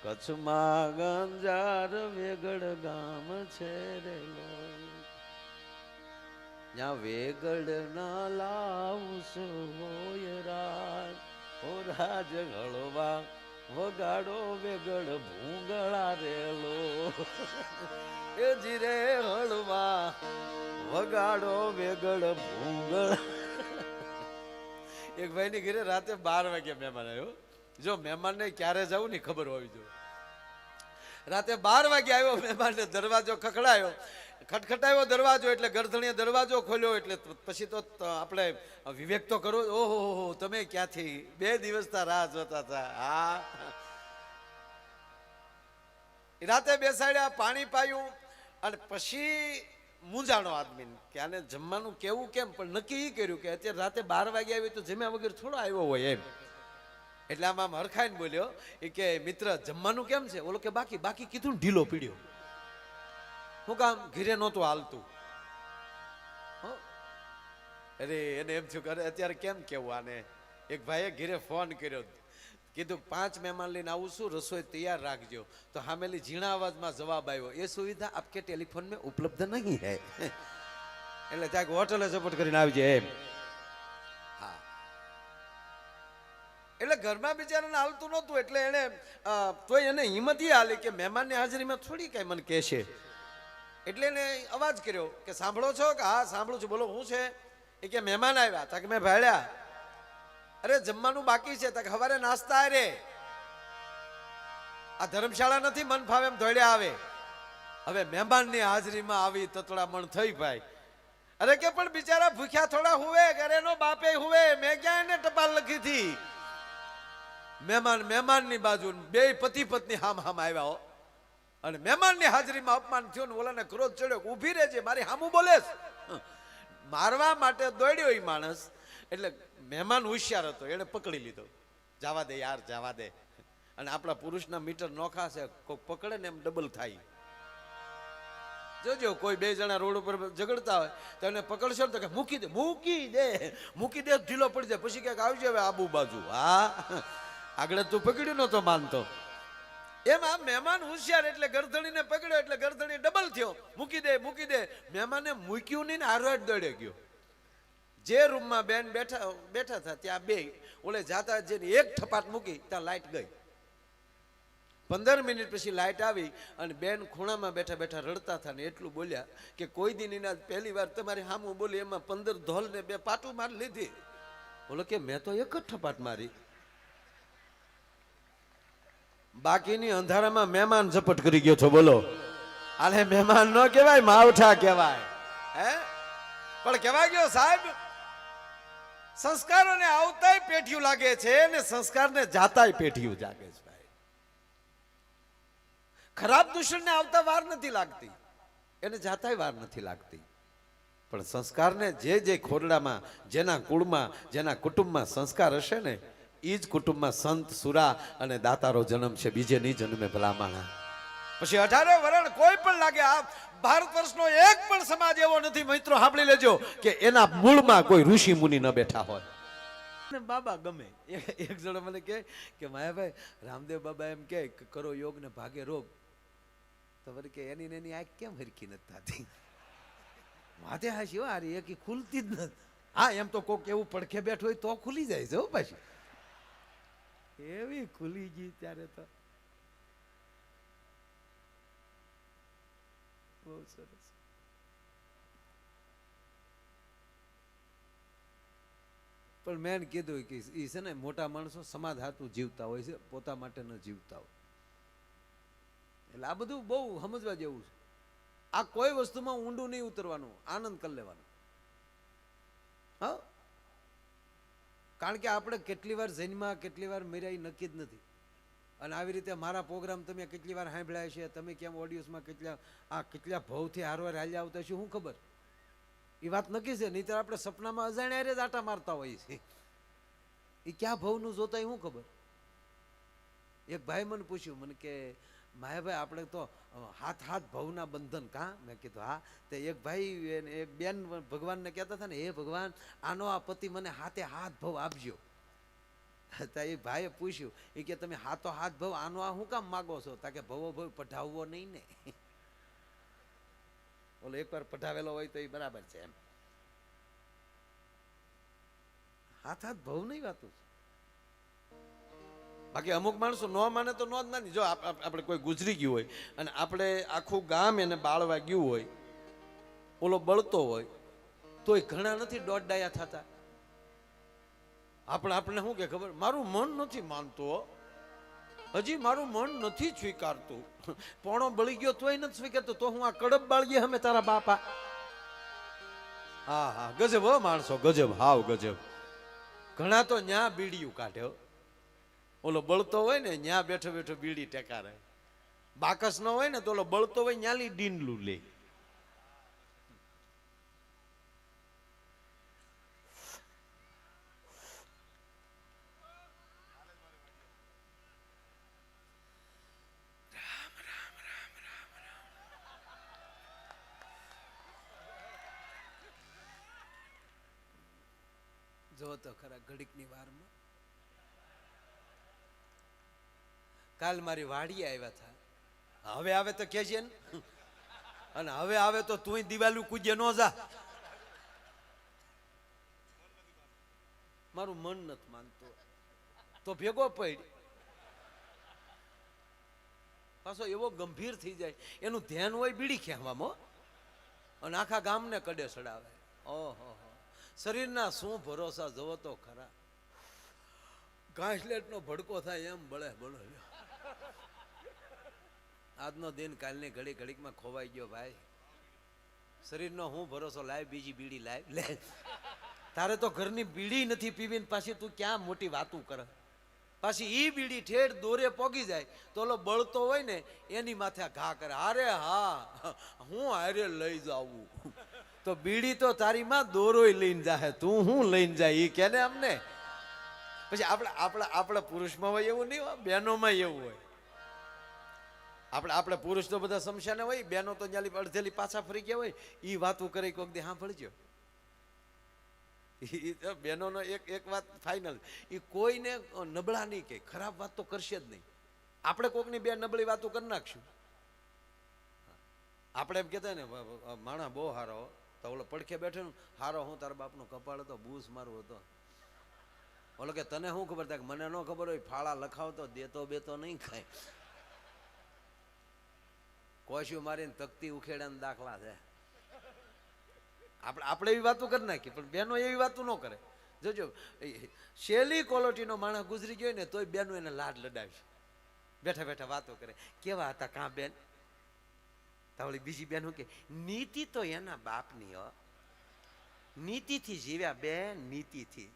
કચ્છમાં ગંજાર વેગડ ગામ છે રે ત્યાં વેગડ ના લાવસ હોય રાજ ઓ રાજ હળવા વગાડો વેગડ ભૂંગળા રેલો એ જીરે હળવા વગાડો વેગડ ભૂંગળા. એક ભાઈ ની ઘરે રાતે 12 વાગે મહેમાન આવ્યો. જો મહેમાન ને ક્યારે જવું ને ખબર હોવી જોઈએ. રાતે 12 વાગે આવ્યો મહેમાન ને દરવાજો ખખડાયો, ખટખટાયો દરવાજો એટલે ગરધણીએ દરવાજો ખોલ્યો એટલે પછી તો આપણે વિવેક તો કરો. ઓહો તમે ક્યાંથી 2 દિવસના રાહ જોતા હતા. હા રાતે બેસાડ્યા, પાણી પાયું અને પછી મૂંઝાણો આદમી કે આને જમવાનું કેવું કેમ, પણ નક્કી એ કર્યું કે અત્યારે રાતે 12 વાગે આવી તો જમ્યા વગર થોડો આવ્યો હોય એમ. એટલે આમ હરખાઈને બોલ્યો એ કે મિત્ર જમવાનું કેમ છે? ઓલો કે બાકી બાકી કીધું ને ઢીલો પીડ્યો. હું કામ ઘીરે નહોતું હાલતું. અરે એને એમ થયું કે અત્યારે કેમ કેવું આને. એક ભાઈએ ઘીરે ફોન કર્યો, કીધું 5 મહેમાન લઈને આવું છું, રસોઈ તૈયાર રાખજો. તો હામેલી ઝીણા અવાજમાં જવાબ આવ્યો, એ સુવિધા આપકે ટેલિફોન में उपलब्ध नहीं है. એટલે ત્યાં હોટલે સપોર્ટ કરીને આવજે એમ. હા એટલે ઘરમાં બિચારાને હાલતું નહોતું એટલે એને તોય એને હિંમત એ હાલી કે મહેમાનની હાજરીમાં થોડી કઈ મને કહેશે. એટલે એને અવાજ કર્યો કે સાંભળો છો? કે હા સાંભળું છું, બોલો શું છે? એ કે મહેમાન આવ્યા. તા કે મેં ભાડ્યા. અરે જમવાનું બાકી છે. તા કે સવારે નાસ્તા રે, આ ધર્મશાળા નથી મન ફાવે એમ ધોડ્યા આવે. હવે મહેમાનની હાજરીમાં આવી તતડામણ થઈ ભાઈ. અરે કે પણ બિચારા ભૂખ્યા થોડા હુવે, ઘરેનો બાપે હુવે, મેં ક્યાં એને ટપાલ લખી હતી? મહેમાનની બાજુ બે પતિ પત્ની હામ આવ્યા હો. અને મહેમાનની હાજરીમાં અપમાન થયું ને ઓલાને ક્રોધ ચડ્યો, ઊભી રહેજે મારી હામું બોલેસ. મારવા માટે દોડ્યો એ માણસ. એટલે મહેમાન હોશિયાર હતો, એને પકડી લીધો. જવા દે યાર જવા દે. અને આપણા પુરુષના મીટર નોખા છે, કોઈ પકડે ને એમ ડબલ થાય. જોજો કોઈ 2 જણા રોડ ઉપર ઝઘડતા હોય તો એને પકડશો ને તો કે મૂકી દે મૂકી દે ઢીલો પડી જાય. પછી ક્યાંક આવજે હવે આબુ બાજુ. હા આગળ તું પકડ્યું નતો માનતો. એમ આ મહેમાન હોશિયાર એટલે ગરધણીને પકડ્યો એટલે ગરધણી ડબલ થયો. મૂકી દે મહેમાને મૂક્યું નહીં ને હારવાડ દોડે ગયો. જે રૂમમાં બેન બેઠા હતા ત્યાં બે ઓલે જાતા જેની એક ઠપાટ મૂકી ત્યાં લાઈટ ગઈ. 15 મિનિટ પછી લાઈટ આવી અને બેન ખૂણામાં બેઠા બેઠા રડતા હતા ને એટલું બોલ્યા કે કોઈ દિન એના પહેલી વાર તમારી સામું બોલી એમાં 15 ધોલ ને 2 પાટું માર લીધી. બોલો કે મેં તો એક જ ઠપાટ મારી. બાકીની અંધારામાં મહેમાન ઝપટ કરી ગયો છો. બોલો આને મહેમાન ન કહેવાય, માવઠા કહેવાય. હે પણ કહેવાય ગયો સાહેબ સંસ્કારોને આવતાય પેઠિયું લાગે છે ને સંસ્કારને જાતાય પેઠિયું જાગે છે. ખરાબ દૂષણને આવતા વાર નથી લાગતી, એને જાતાય વાર નથી લાગતી. પણ સંસ્કારને જે ખોરડામાં જેના કુળમાં જેના કુટુંબમાં સંસ્કાર હશે ને એ જ કુટુંબમાં સંત સુરા અને દાતારો જન્મ છે. બીજે નહીં જન્મે ભલામાણા. પછી 18 વરણ કોઈ પણ લાગે. આ ભારત વર્ષનો એક પણ સમાજ એવો નથી મિત્રો, સાંભળી લેજો, કે એના મૂળમાં કોઈ ઋષિ મુનિ ન બેઠા હોય. બાબા ગમે. એક જણો મને કે માયાભાઈ રામદેવ બાબા એમ કે કરો યોગ ને ભાગે રોગ. તો વળી કે એની આંખ કેમ હરખી નથી થતી? વાતે હાશી હો હારી એક ખુલતી જ નથી. હા એમ તો કોક એવું પડખે બેઠું હોય તો ખુલી જાય છે હો. પાછી એવી ખુલી ગઈ ત્યારે તો બહુ સરસ. પણ મેં કીધું કે એ છે ને મોટા માણસો સમાજ હાતું જીવતા હોય છે, પોતા માટે ન જીવતા હોય. એટલે આ બધું બહુ સમજવા જેવું છે. આ કોઈ વસ્તુમાં ઊંડું નહીં ઉતરવાનું, આનંદ કરી લેવાનો. હા કારણ કે આપણે કેટલી વાર જન્મા કેટલી વાર મર્યા એ નક્કી જ નથી. અને આવી રીતે મારા પ્રોગ્રામ તમે કેટલી વાર સાંભળ્યા છે, તમે કેમ ઓડિયન્સમાં કેટલા ભાવથી હારવાર હાલ્યા આવતા છે શું ખબર. એ વાત નક્કી છે. નહીંતર આપણે સપનામાં અજાણ્યા જ આટા મારતા હોઈએ છીએ. એ ક્યાં ભાવનું જોતા એ શું ખબર. એક ભાઈ મને પૂછ્યું, મને કે માયાભાઈ આપણે તો હાથ ભાવના બંધન કા? મેં કીધું હા. તો એક ભાઈ એક બેન ભગવાનને કહેતા હતા ને, હે ભગવાન આનો આ પતિ મને હાથે હાથ ભાવ આપજો. તા એ ભાઈએ પૂછ્યું એ કે તમે હાથો હાથ ભવ આનો આ શું કામ માગો છો? તા કે ભવો ભવ પઢાવવો નહીં ને. ઓલો એકવાર પઢાવેલો હોય તો એ બરાબર છે એમ. હાથ હાથ ભવ નહીં વાતું. બાકી અમુક માણસો ન માને તો ન જ માની. જો આપણે કોઈ ગુજરી ગયું હોય અને આપણે આખું ગામ એને બાળવા ગયું હોય, ઓલો બળતો હોય તોય ઘણા નથી દોઢ ડાયા થતા. આપણે શું કે ખબર, મારું મન નથી માનતો, હજી મારું મન નથી સ્વીકારતું. પોણો બળી ગયો તોય નથી સ્વીકારતો, તો હું આ કડબ બાળીએ અમે તારા બાપા. હા હા, ગજબ હો માણસો, ગજબ, હાવ ગજબ. ઘણા તો ન્યા બીડીયું કાઢે. ઓલો બળતો હોય ને ન્યા બેઠો બેઠો બીડી ટેકારે. બાકસ ન હોય ને તો ઓલો બળતો હોય ન્યાલી ડીંડલું લે. જો તો ખરા ઘડીકની વારમાં. કાલ મારી વાડીએ આવ્યા હતા. હવે આવે તો કેજે ને, અને હવે આવે તો તું દિવાલું કૂદે ન જા. મારું મન નથી માનતો તો ભેગો પડ. પાછો એવો ગંભીર થઈ જાય, એનું ધ્યાન હોય બીડી ખેંચવામાં, અને આખા ગામને કડે ચડાવે. ઓહો, શરીરના શું ભરોસા, જવો તો ખરા. ઘાસલેટ નો ભડકો થાય એમ બળે બળે. આજનો દિન કાલની ઘડી ઘડીકમાં ખોવાઈ ગયો ભાઈ. શરીરનો હું ભરોસો, લાય બીજી બીડી લાય લે. તારે તો ઘરની બીડી નથી પીવી, પાછી તું ક્યાં મોટી વાતું કરે. પાછી ઈ બીડી ઠેઠ દોરે પોગી જાય તો ઓલો બળતો હોય ને એની માથે ઘા કરે. અરે હા, હું હારે લઈ જાવું. તો બીડી તો તારી માં દોરોય લઈને જાય, તું હું લઈને જાય ઈ કે ને અમને. પછી આપણા પુરુષમાં હોય એવું નહીં હોય, બહેનોમાં એવું હોય. આપણે પુરુષ તો બધા સમસ્યાને હોય, બહેનો તો જ્યાં અડધેલી પાછા ફરી ગયા હોય. ઈ વાતું કરી કોક દે સાંભળજો. બહેનોનો એક વાત ફાઇનલ, એ કોઈને નબળા નહીં કે ખરાબ વાત તો કરશે જ નહીં. આપણે કોકની બે નબળી વાતો કરી નાખશું. આપણે એમ કહેતા ને માણા બહુ હારો, તો ઓલો પડખે બેઠો ને હારો, હું તારા બાપનો કપાળ હતો, બૂસ મારું હતો. ઓલો કે તને શું ખબર થાય? મને ન ખબર હોય, ફાળા લખાવતો દેતો બેતો નહીં ખાય. કોશ્યું મારીને તકતી ઉખેડાના દાખલા છે. આપણે એવી વાતો કરી નાખીએ, પણ બેનો એવી વાતો ન કરે. જોજો, શેલી ક્વોલિટીનો માણસ ગુજરી ગયો ને તોય બેનો એને લાડ લડાવશે. બેઠા બેઠા વાતો કરે, કેવા હતા કાં બેન? તાવળી બીજી બેન શું કે, નીતિ તો એના બાપની હો, નીતિથી જીવ્યા બેન, નીતિથી.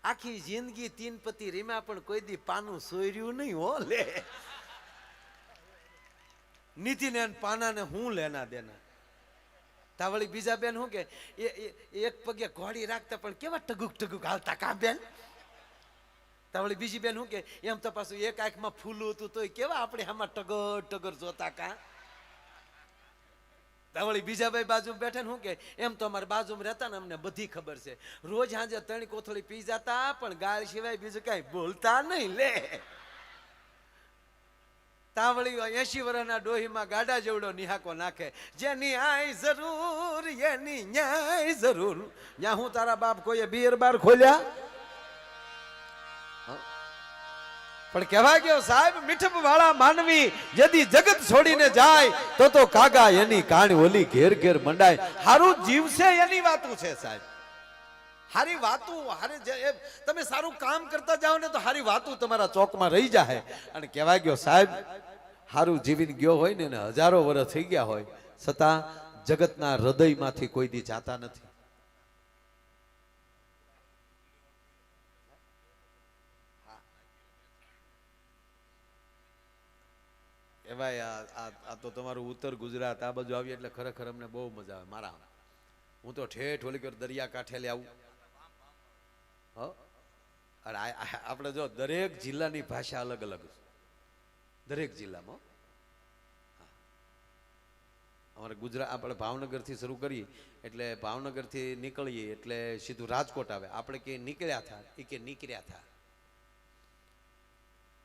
આખી જિંદગી તીન પતિ રીમા પણ કોઈ દી પાનું સોર્યું નહીં હો. લે નીતિને પાનાને હું લેના દેના. તાવળી બીજા બેન શું કે, એક પગે ઘોડી રાખતા પણ કેવા ટગુક ટગુક હાલતા કાં બેન? તાવળી બીજી બેન શું કે, એમ તો પાછું એક આંખમાં ફૂલું હતું તોય કેવા આપણે આમાં ટગર ટગર જોતા કાં? તાવળી બીજા ભાઈ બાજુ બેઠા ને શું કે, એમ તો અમારે બાજુમાં રહેતા ને અમને બધી ખબર છે. રોજ સાંજે 3 કોથળી પી જતા, પણ ગાળ સિવાય બીજું કઈ બોલતા નહીં. લે તાવળી 80 વર્ષના ડોહીમાં ગાડા જેવડો નિહાકો નાખે. જેની આય જરૂર એની ન્યાય જરૂર. ન્યા હું તારા બાપ કોઈએ બિયર બાર ખોલ્યા? પણ કહેવા ગયો સાહેબ, મીઠપ વાળા માનવી यदि જગત છોડીને જાય તો કાગા એની કાણી ઓલી ઘેર ઘેર મંડાય. હારું જીવશે એની વાતું છે સાહેબ. હારી વાતું, હારે તમે સારું કામ કરતા જાઓ ને તો હારી વાતું તમારા ચોકમાં રહી જાય. અને કહેવા ગયો સાહેબ, હારું જીવીને ગયો હોય ને હજારો વર્ષ થઈ ગયા હોય છતાં જગતના હૃદયમાંથી કોઈ દી જાતા નથી. એવાય આ તો તમારું ઉત્તર ગુજરાત આ બાજુ આવી એટલે ખરેખર અમને બહુ મજા આવે. મારા હું તો ઠેઠ ઓલી દરિયા કાંઠે લે આવું. અને આપણે જો દરેક જિલ્લાની ભાષા અલગ અલગ છે. દરેક જિલ્લામાં અમારે ગુજરાત, આપણે ભાવનગરથી શરૂ કરીએ એટલે ભાવનગરથી નીકળીએ એટલે સીધું રાજકોટ આવે. આપણે કે નીકળ્યા થા, એ કે નીકળ્યા થા.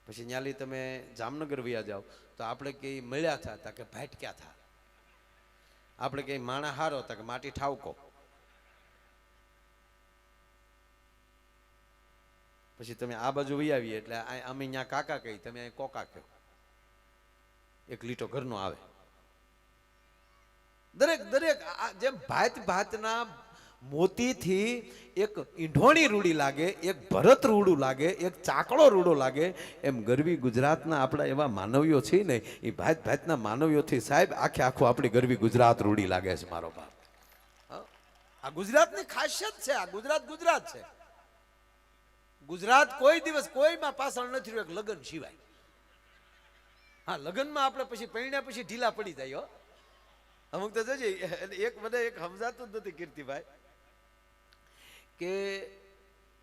પછી ન્યાલી તમે જામનગર વયા જાઓ તો આપણે કંઈ મળ્યા હતા કે ભાટક્યા થા, આપણે કંઈ માણા હારો હતા કે માટી ઠાવકો. પછી તમે આ બાજુ વહી આવીએ એટલે અમે અહીંયા કાકા કહી, તમે અહીં કોકા કહો, એક લીટો ઘરનો આવે. દરેક દરેક જેમ ભાત ભાતના મોતીથી એક ઈંઢોણી રૂડી લાગે, એક ભરત રૂડું લાગે, એક ચાકડો રૂડો લાગે, એમ ગરવી ગુજરાતના આપણા એવા માનવીઓ છે ને, એ ભાત ભાતના માનવીઓથી સાહેબ આખે આખું આપણી ગરવી ગુજરાત રૂડી લાગે છે મારો બાપ. આ ગુજરાતની ખાસિયત છે, આ ગુજરાત ગુજરાત છે. ગુજરાત કોઈ દિવસ કોઈમાં પાછળ નથી રહ્યું લગ્ન સિવાય. હા, લગ્નમાં આપણે પછી પૈણ્યા પછી ઢીલા પડી જાય. અમુક તો જજે એક મને એક સમજાતું જ નથી કીર્તિભાઈ, કે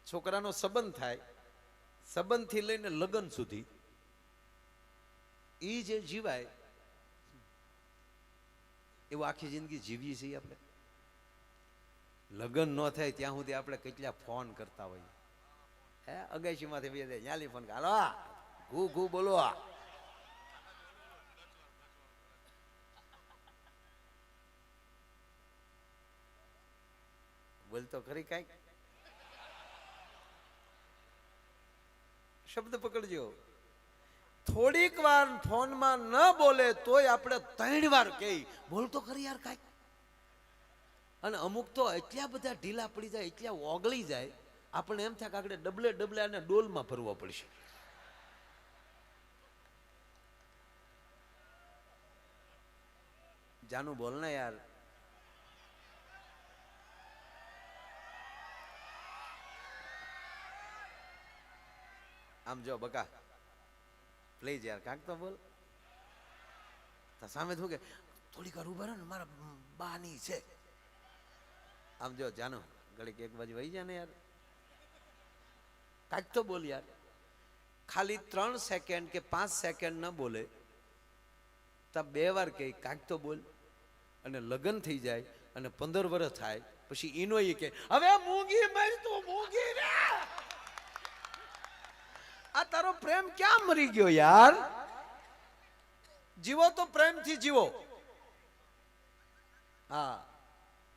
છોકરાનો સંબંધ થાય, સંબંધથી લઈને લગ્ન સુધી એ જે જીવાય એવું આખી જિંદગી જીવીએ છીએ આપણે. લગ્ન ન થાય ત્યાં સુધી આપણે કેટલા ફોન કરતા હોઈએ. હે અગાશી માંથી બે ન્યાલી ફોન હાલો ઘૂ ઘૂ બોલો, બોલતો ખરી કઈક શબ્દ પકડજો. થોડીક વાર ફોનમાં ન બોલે તોય આપણે 3 વાર કહી બોલતો ખરી યાર કાંઈક. અને અમુક તો એટલા બધા ઢીલા પડી જાય, એટલા ઓગળી જાય, આપણે એમ થાય કે આપણે ડબલે ડબલે આને ડોલમાં ભરવો પડશે. જાનું બોલ ને યાર. આમ જો બકા પ્લીઝ યાર કાંક તો બોલ. સામે શું કે થોડીક વાર ઉભા રહો ને મારા બાની છે. આમ જો જાનો ઘડીક એક બાજુ વહી જાય ને યાર, કાંઈક તો બોલ યાર. ખાલી 3 સેકન્ડ કે 5 સેકન્ડ ન બોલે તો 2 વાર કહે કાંઈક તો બોલ. અને લગ્ન થઈ જાય અને 15 વર્ષ થાય પછી એનો એ કે હવે મૂંગી મર તું મૂંગી રે. આ તારો પ્રેમ ક્યાં મરી ગયો યાર? જીવો તો પ્રેમથી જીવો. હા,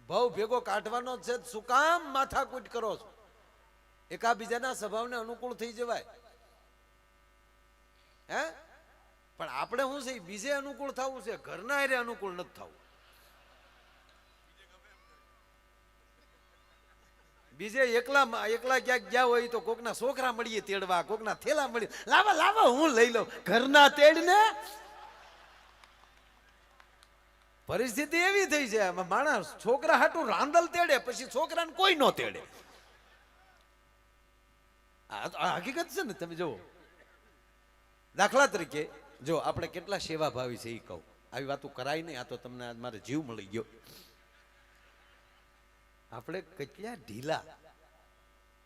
ભાવ ભેગો કાઢવાનો છે, શું કામ માથાકૂટ કરો છો? એકાબીજાના સ્વભાવને અનુકૂળ થઈ જવાય. હે પણ આપણે શું છે, બીજે અનુકૂળ થવું છે, ઘરના એરે અનુકૂળ નથી થવું. બીજે એકલા એકલા ક્યાંક ગયા હોય તો કોકના છોકરા મળીએ તેડવા, કોકના થેલા મળીએ, લાવા લાવા હું લઈ લઉં. ઘરના તેડને પરિસ્થિતિ એવી થઈ છે, માણસ છોકરા હાટું રાંદલ તેડે પછી છોકરાને કોઈ ન તેડે. આ હકીકત છે ને. તમે જુઓ, દાખલા તરીકે જો આપણે કેટલા સેવાભાવી છે એ કહું. આવી વાતો કરાય નહીં, આ તો તમને મારે જીવ મળી ગયો. આપણે કેટલા ઢીલા.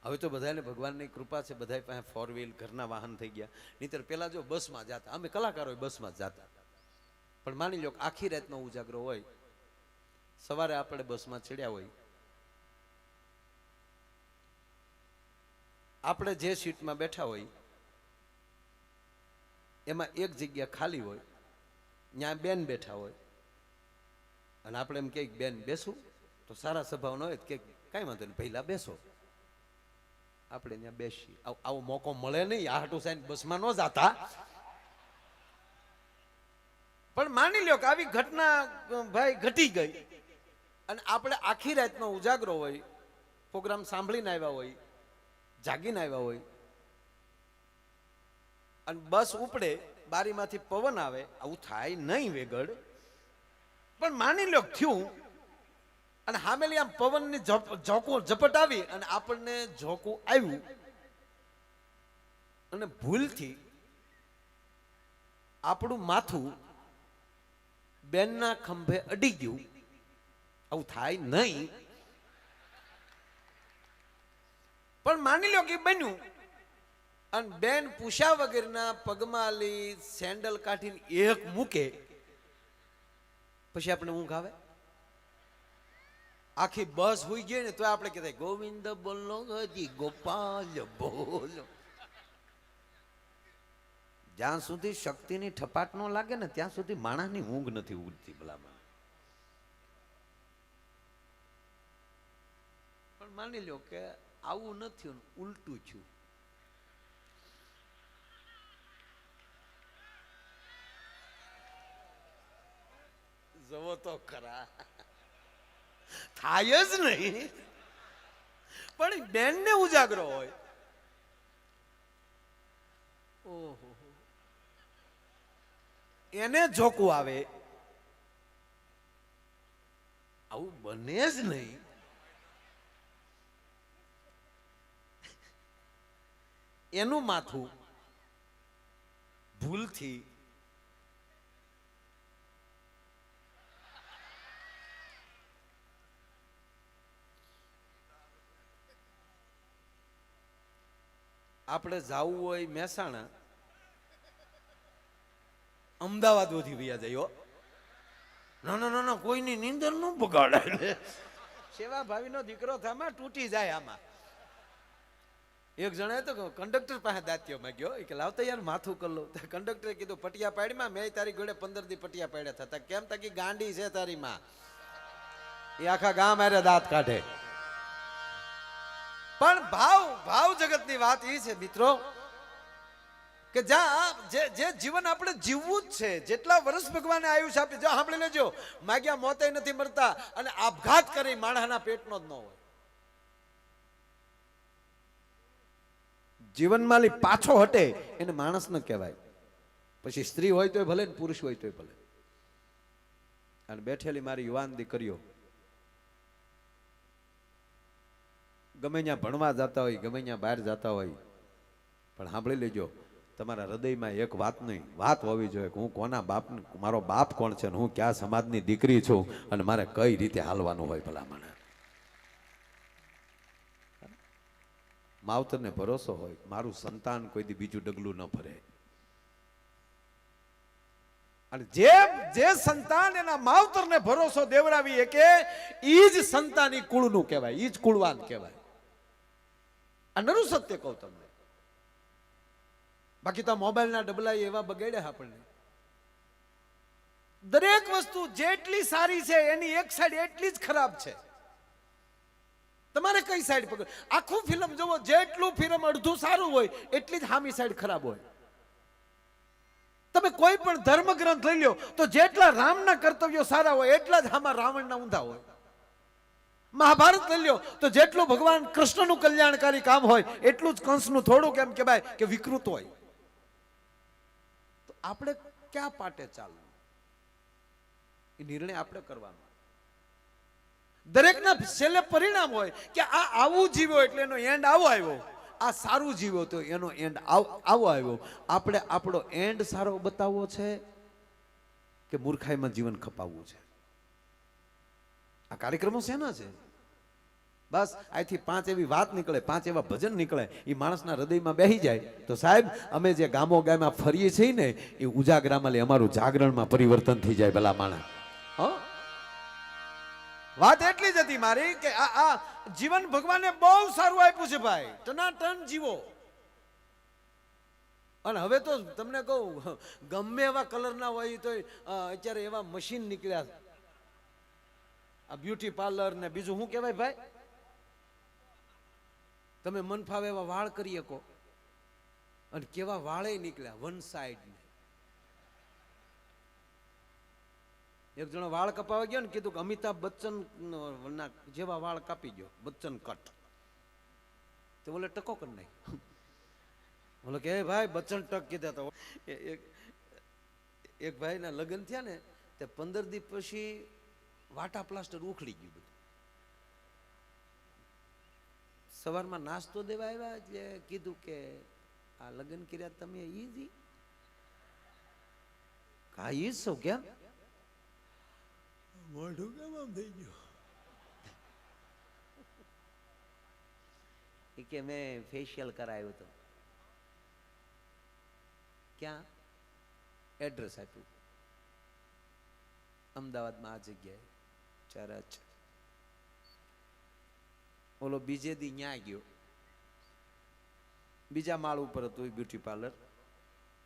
હવે તો બધાને ભગવાનની કૃપા છે, બધા પાસે 4 વ્હીલ ઘરના વાહન થઈ ગયા. નહીતર પેલા જો બસમાં જતા, અમે કલાકારો બસમાં જતા. પણ માની લો આખી રાતનો ઉજાગરો હોય, સવારે આપણે બસમાં ચડ્યા હોય, આપણે જે સીટમાં બેઠા હોય એમાં એક જગ્યા ખાલી હોય, ત્યાં બેન બેઠા હોય, અને આપણે એમ કે બેન બેસું, તો સારા સ્વભાવ ન હોય કે કાંઈ વાંધો નહીં પહેલા બેસો. આપણે ત્યાં બેસી. આવો મોકો મળે નહીં, આ હાટું સાઈન બસમાં ન જાતા. પણ માની લ્યો કે આવી ઘટના ભાઈ ઘટી ગઈ અને આપણે આખી રાતનો ઉજાગરો હોય, પ્રોગ્રામ સાંભળીને આવ્યા હોય, જાગીને આવ્યા હોય, અને બસ ઉપડે, બારીમાંથી પવન આવે, આવું થાય નહીં વેગડ. પણ માની લ્યો થયું અને હામેલી આમ પવનની ઝપટ આવી અને આપણને ઝોકું આવ્યું અને ભૂલથી આપણું માથું બેનના ખંભે અડી ગયું, આવું થાય નહીં. પણ માની લો કે બન્યું અને બેન પૂછ્યા વગરના પગમાં સેન્ડલ કાઢીને એક મૂકે, પછી આપણે ઊંઘ આવે. આખી બસ હોઈ ગઈ ને તો આપણે કહેતા ગોવિંદ બોલો હજી ગોપાલ બોલો. જ્યાં સુધી શક્તિની ઠપાટ ન લાગે ને ત્યાં સુધી માણસની ઊંઘ નથી ઉડતી ભલામણ. પણ માની લો કે આવું નથી, ઉલટું છું. જવો તો ખરા, થાય જ નહીં. પણ બેન ને ઉજાગરો હોય, ઓહો, એને જોકું આવે, આવું બને જ નહીં. એનું માથું ભૂલથી આપણે જાવું હોય મહેસાણા, અમદાવાદ વધી વ્યા જાય. ના ના કોઈની નીંદર ન બગાડે. સેવા ભાવીનો દીકરો થામાં તૂટી જાય. આમાં એક જણાએ તો કંડક્ટર પાસે દાત્યો માંગ્યો કે લાવતા યાર માથું કરી લો. કંડક્ટરે કીધું પટિયા પાડીમાં મેં તારી જોડે 15 દી પટિયા પાડ્યા થતા. કેમ તાકી ગાંડી છે તારી માં, એ આખા ગામ આરે દાંત કાઢે. પણ ભાવ જગતની વાત એ છે મિત્રો કે જ્યાં જે જીવન આપણે જીવવું જ છે, જેટલા વર્ષ ભગવાને આયુષ્ય આપી, જો સાંભળી લેજો, માગ્યા મોતે નથી મરતા અને આપઘાત કરી માણસના પેટનો જ ન હોય. જીવનમાં પાછો હટે એને માણસ ન કહેવાય. પછી સ્ત્રી હોય તોય ભલે ને પુરુષ હોય તોય ભલે. અને બેઠેલી મારી યુવાન દીકરીઓ ગમે ત્યાં ભણવા જતા હોય, ગમે ત્યાં બહાર જતા હોય, પણ સાંભળી લેજો, તમારા હૃદયમાં એક વાત હોવી જોઈએ કે હું કોના બાપ, મારો બાપ કોણ છે, હું ક્યાં સમાજની દીકરી છું અને મારે કઈ રીતે હાલવાનું હોય. ભલા મને માવતરને ભરોસો હોય મારું સંતાન કોઈ દી બીજું ડગલું ન ભરે. અને જે સંતાન એના માવતરને ભરોસો દેવરાવી કે ઈ જ સંતાની કુળનું કહેવાય, ઈ જ કુળવાન કહેવાય. આ નરું સત્ય કહું તમને. બાકી તો મોબાઈલના ડબલા એવા બગાડ્યા આપણને. દરેક વસ્તુ જેટલી સારી છે એની એક સાઈડ એટલી જ ખરાબ છે. તમારે કઈ સાઈડ પકડ? આખું ફિલ્મ જોવો, જેટલું ફિલ્મ અડધું સારું હોય એટલી જ હામી સાઈડ ખરાબ હોય. તમે કોઈ પણ ધર્મ ગ્રંથ લઈ લો તો જેટલા રામના કર્તવ્યો સારા હોય એટલા જ આમાં રાવણના ઊંધા હોય. મહાભારત લઈ લો તો જેટલું ભગવાન કૃષ્ણનું કલ્યાણકારી કામ હોય એટલું જ કંસનું થોડુંક એમ કહેવાય કે વિકૃત હોય. તો આપણે ક્યાં પાટે ચાલવું એ નિર્ણય આપણે કરવાનો. દરેકના છેલ્લે પરિણામ હોય કે આ આવું જીવ્યો એટલે એનો એન્ડ આવો આવ્યો, આ સારું જીવ્યો તો એનો એન્ડ આવો આવ્યો. આપણે આપણો એન્ડ સારો બતાવવો છે કે મૂર્ખાઈમાં જીવન ખપાવવું છે? આ કાર્યક્રમો શેના છે? બસ અહીંથી 5 એવી વાત નીકળે, 5 એવા ભજન નીકળે, એ માણસના હૃદયમાં બેસી જાય તો સાહેબ અમે જે ગામો ગામમાં ફરીએ છીએ ને એ ઉજાગરામાં અમારું જાગરણમાં પરિવર્તન થઈ જાય. ભલા માણસ, વાત એટલી જ હતી મારી કે આ જીવન ભગવાને બહુ સારું આપ્યું છે ભાઈ, ટનાટન જીવો. અને હવે તો તમને કહું, ગમે એવા કલરના હોય તો અત્યારે એવા મશીન નીકળ્યા, આ બ્યુટી પાર્લર ને બીજું શું કહેવાય ભાઈ, તમે મન ફાવે એવા વાળ કરી શકો. અને કેવા વાળે નીકળ્યા વન સાઈડ. એક જણો વાળ કપાવા ગયો ને કીધું કે અમિતાભ બચ્ચન ના જેવા વાળ કાપી ગયો, બચ્ચન કટ. તો બોલે ટકો કરી નાખ. બોલો કે ભાઈ બચ્ચન ટક કીધા. તો એક ભાઈ ના લગ્ન થયા ને તે 15 દિવસ પછી વાટા પ્લાસ્ટર ઉખડી ગયું બધું. સવારમાં નાસ્તો દેવા આવ્યા એટલે કીધું કે આ લગ્ન કર્યા તમે ઈજી કા ઈ છો કેમ મોઢું કેમ આમ થઈ ગયું? એ કે મેં ફેશિયલ કરાવ્યું હતું. ક્યાં? એડ્રેસ આપ્યું અમદાવાદમાં આ જગ્યાએ ચરચ. ઓલો બીજે દી ન્યા ગયો, બીજા માળ ઉપર હતું બ્યુટી પાર્લર.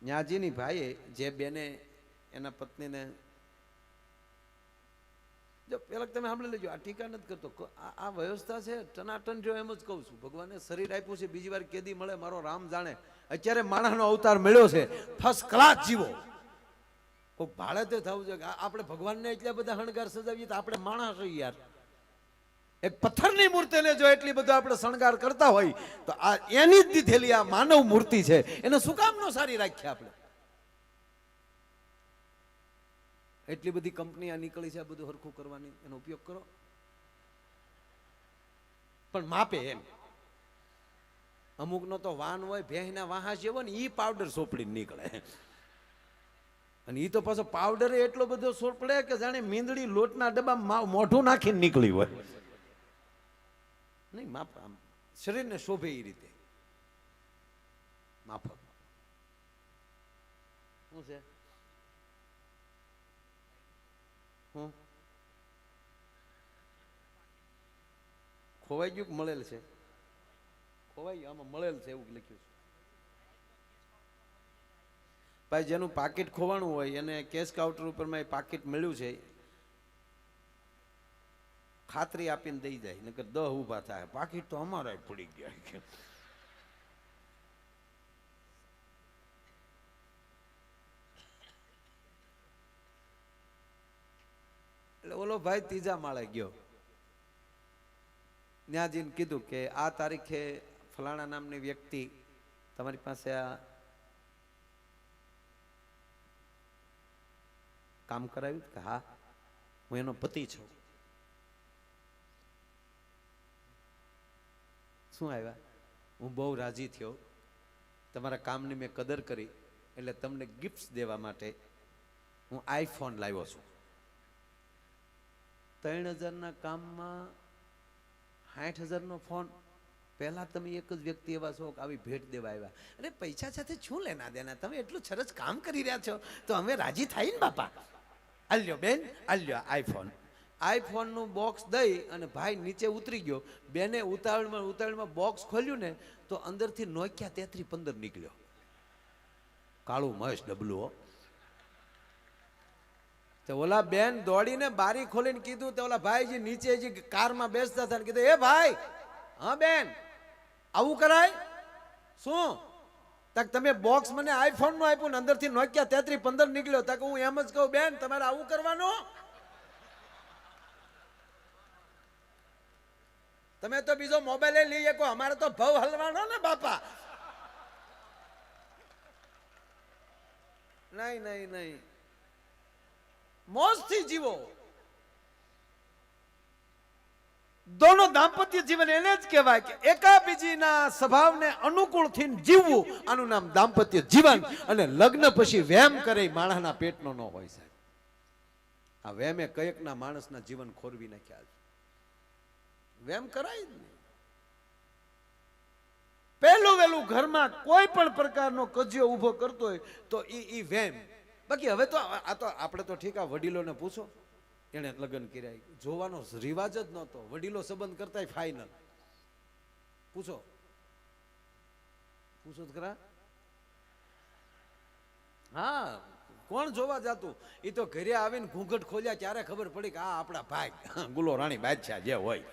ન્યાજીની ભાઈએ જે બેને એના પત્નીને, જો પેલા તમે સાંભળી લેજો, આ ટીકા નથી કરતો, આ વ્યવસ્થા છે ટનાટન, જો એમ જ કહું છું. ભગવાને શરીર આપ્યું છે, બીજી વાર કેદી મળે મારો રામ જાણે. અત્યારે માણસનો અવતાર મળ્યો છે, ફર્સ્ટ ક્લાસ જીવો. કોઈ ભાડે તે થવું છે. આપણે ભગવાનને એટલા બધા શણગાર સજાવીએ તો આપણે માણસ હોય યાર. એક પથ્થરની મૂર્તિને જો એટલી બધો આપણે શણગાર કરતા હોય તો આ એની જ દીધેલી આ માનવ મૂર્તિ છે, એને શું કામ નો સારી રાખીએ આપણે? એટલી બધી કંપની આ નીકળી છે, આ બધું હરખું કરવાની, એનો ઉપયોગ કરો, પણ માપે એમ. અમુકનો તો વાન હોય, ભેંસના વાહા જેવો ને, ઈ પાવડર સોપડીને નીકળે, અને ઈ તો પાછો પાવડર એટલો બધો સોપડે કે જાણે મીંદડી લોટના ડબ્બા મોઢું નાખીને નીકળી હોય. નહીં, માપ આમ શરીરને શોભે એ રીતે માફક. શું છે? હું ખોવાઈ ગયું કે મળેલ છે? ખોવાઈ ગયું, આમાં મળેલ છે એવું લખ્યું છે. ભાઈ જેનું પાકીટ ખોવાનું હોય એને કેશ કાઉન્ટર ઉપર માં પાકીટ મળ્યું છે, ખાતરી આપીને દઈ જાય, નકર 10 ઊભા થાય. પાકીટ તો અમારા પડી ગયા. એટલે ઓલો ભાઈ ત્રીજા માળે ગયો, ન્યાજીને કીધું કે આ તારીખે ફલાણા નામની વ્યક્તિ તમારી પાસે આ કામ કરાવ્યું? કે હા, હું એનો પતિ છું. શું આવ્યા? હું બહુ રાજી થયો, તમારા કામની મેં કદર કરી, એટલે તમને ગિફ્ટ દેવા માટે હું આઈફોન લાવ્યો છું. 3000ના કામમાં 60,000નો ફોન. પહેલા તમે એક જ વ્યક્તિ એવા છો કે આવી ભેટ દેવા આવ્યા. અરે પૈસા સાથે શું લેના દેના? તમે એટલું સરસ કામ કરી રહ્યા છો તો અમે રાજી થાય ને બાપા. આલ્યો બેન, આલ્યો આઈફોન. આઈફોનનું બોક્સ દઈ અને ભાઈ નીચે ઉતરી ગયો. બેને ઉતાવળમાં બોક્સ ખોલ્યું ને તો અંદરથી નોકિયા 3315 નીકળ્યો. કાળું મસ્ત ડબલું. તો ઓલા બેન દોડીને બારી ખોલીને કીધું, તો ઓલા ભાઈ નીચે જે કારમાં બેસતા હતા કીધું, એ ભાઈ, હા બેન, આવું કરાય? શું? તક તમે બોક્સ મને આઈફોન નું આપ્યું ને અંદરથી નોકિયા 3315 નીકળ્યો. તક હું એમ જ કહું, બેન તમારે આવું કરવાનું? તમે તો બીજો મોબાઈલ લઈ શકો, અમારે તો ભાવ હલવાનો ને બાપા. નહીં નહીં નહીં, મોજથી જીવો. દોનો દાંપત્ય જીવન એને જ કહેવાય કે એકાબીજીના સ્વભાવને અનુકૂળ થઈને જીવવું, આનું નામ દાંપત્ય જીવન. અને લગ્ન પછી વેમ કરે માણસના પેટનો ન હોય સાહેબ. આ વેમે કયેકના માણસના જીવન ખોરવી નાખ્યા છે. વેમ કરાય જ નહીં. પહેલું વહેલું ઘરમાં કોઈ પણ પ્રકારનો કજિયો ઉભો કરતો હોય તો ઈ વેમ. બાકી હવે તો આ તો આપણે તો ઠીક, આ વડીલોને પૂછો, એને લગ્ન કર્યા, જોવાનો રિવાજ જ નહોતો. વડીલો સંબંધ કરતા ફાઇનલ. પૂછો પૂછો ખરા. હા, કોણ જોવા જાતું? એ તો ઘરે આવીને ઘૂંઘટ ખોલ્યા ત્યારે ખબર પડી કે આ આપણા ભાઈ ગુલો રાણી બાદશાહ જે હોય.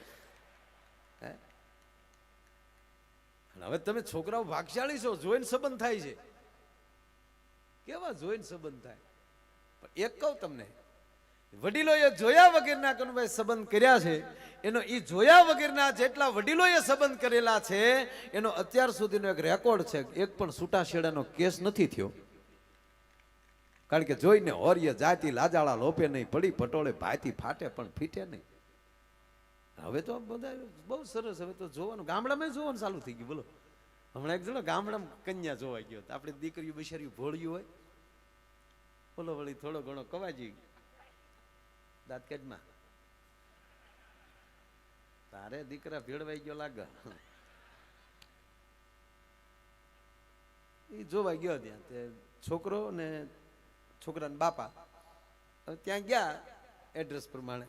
હવે તમે છોકરાઓ ભાગશાળી છો, જોઈને સંબંધ થાય છે. કેવા જોઈને સંબંધ થાય? પણ એક કહું તમને, વડીલોએ જોયા વગરના કનુભાઈ સંબંધ કર્યા છે, એનો ઈ જોયા વગરના જેટલા વડીલોએ સંબંધ કરેલા છે એનો અત્યાર સુધીનો એક રેકોર્ડ છે. એક પણ છૂટાછેડાનો કેસ નથી થયો. કારણ કે જોઈને હોર્ય જાતિ લાજાળા લોપે નહીં, પડી પટોળે ભાતી ફાટે પણ ફીટે નહીં. હવે તો બધા બહુ સરસ. હવે તો જોવાનું, ગામડામાં જોવાનું ચાલુ થઈ ગયું. બોલો, હમણાં એક જણો ગામડામાં કન્યા જોવા ગયો, આપણી દીકરીઓ બિચારીઓ ભોળ્યું હોય, બોલો વળી થોડો ઘણો કવાજી દાંત કેડમાં, તારે દીકરા ભેળવાઈ ગયો લાગે. એ જોવા ગયો ત્યાં, તે છોકરો ને છોકરાના બાપા ત્યાં ગયા એડ્રેસ પ્રમાણે.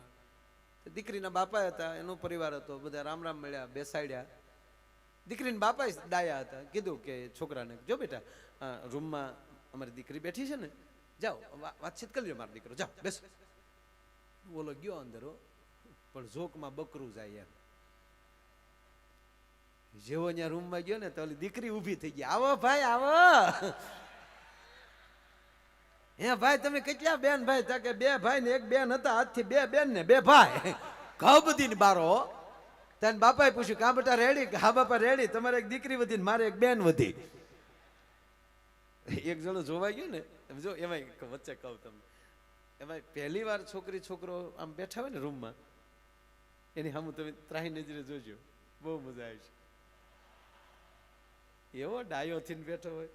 દીકરીના બાપા હતા, એનો પરિવાર હતો, બધા રામ રામ મળ્યા, બેસાડ્યા. દીકરીના બાપા ડાયા હતા. કીધું કે છોકરાને, જો બેટા રૂમમાં અમારી દીકરી બેઠી છે ને, જાઓ વાતચીત કરી લો, મારો દીકરો જાઓ બેસો. બોલો ગયો અંદર, પણ ઝોકમાં બકરું જાય એમ. જેવો ત્યાં રૂમમાં ગયો ને તો ઓલી દીકરી ઊભી થઈ ગઈ, આવો ભાઈ આવો. હે ભાઈ તમે કેટલા બેન ભાઈ? તા કે બે ભાઈ ને એક બેન હતા, આજથી બે બેન ને બે ભાઈ. ઘઉ બધી ને બારો. તને બાપાએ પૂછ્યું કા બેટા રેડી? હા બાપા રેડી. તમારે એક દીકરી વધી ને મારે એક બેન વધી. એક જણો જોવાઈ ગયો ને, તમે જો એમાં વચ્ચે કહું તમને, એમાં પહેલી વાર છોકરી છોકરો આમ બેઠા હોય ને રૂમમાં, એની સામે તમે ત્રાહી નજરે જોજો, બહુ મજા આવે છે. એવો ડાયો થઈને બેઠો હોય.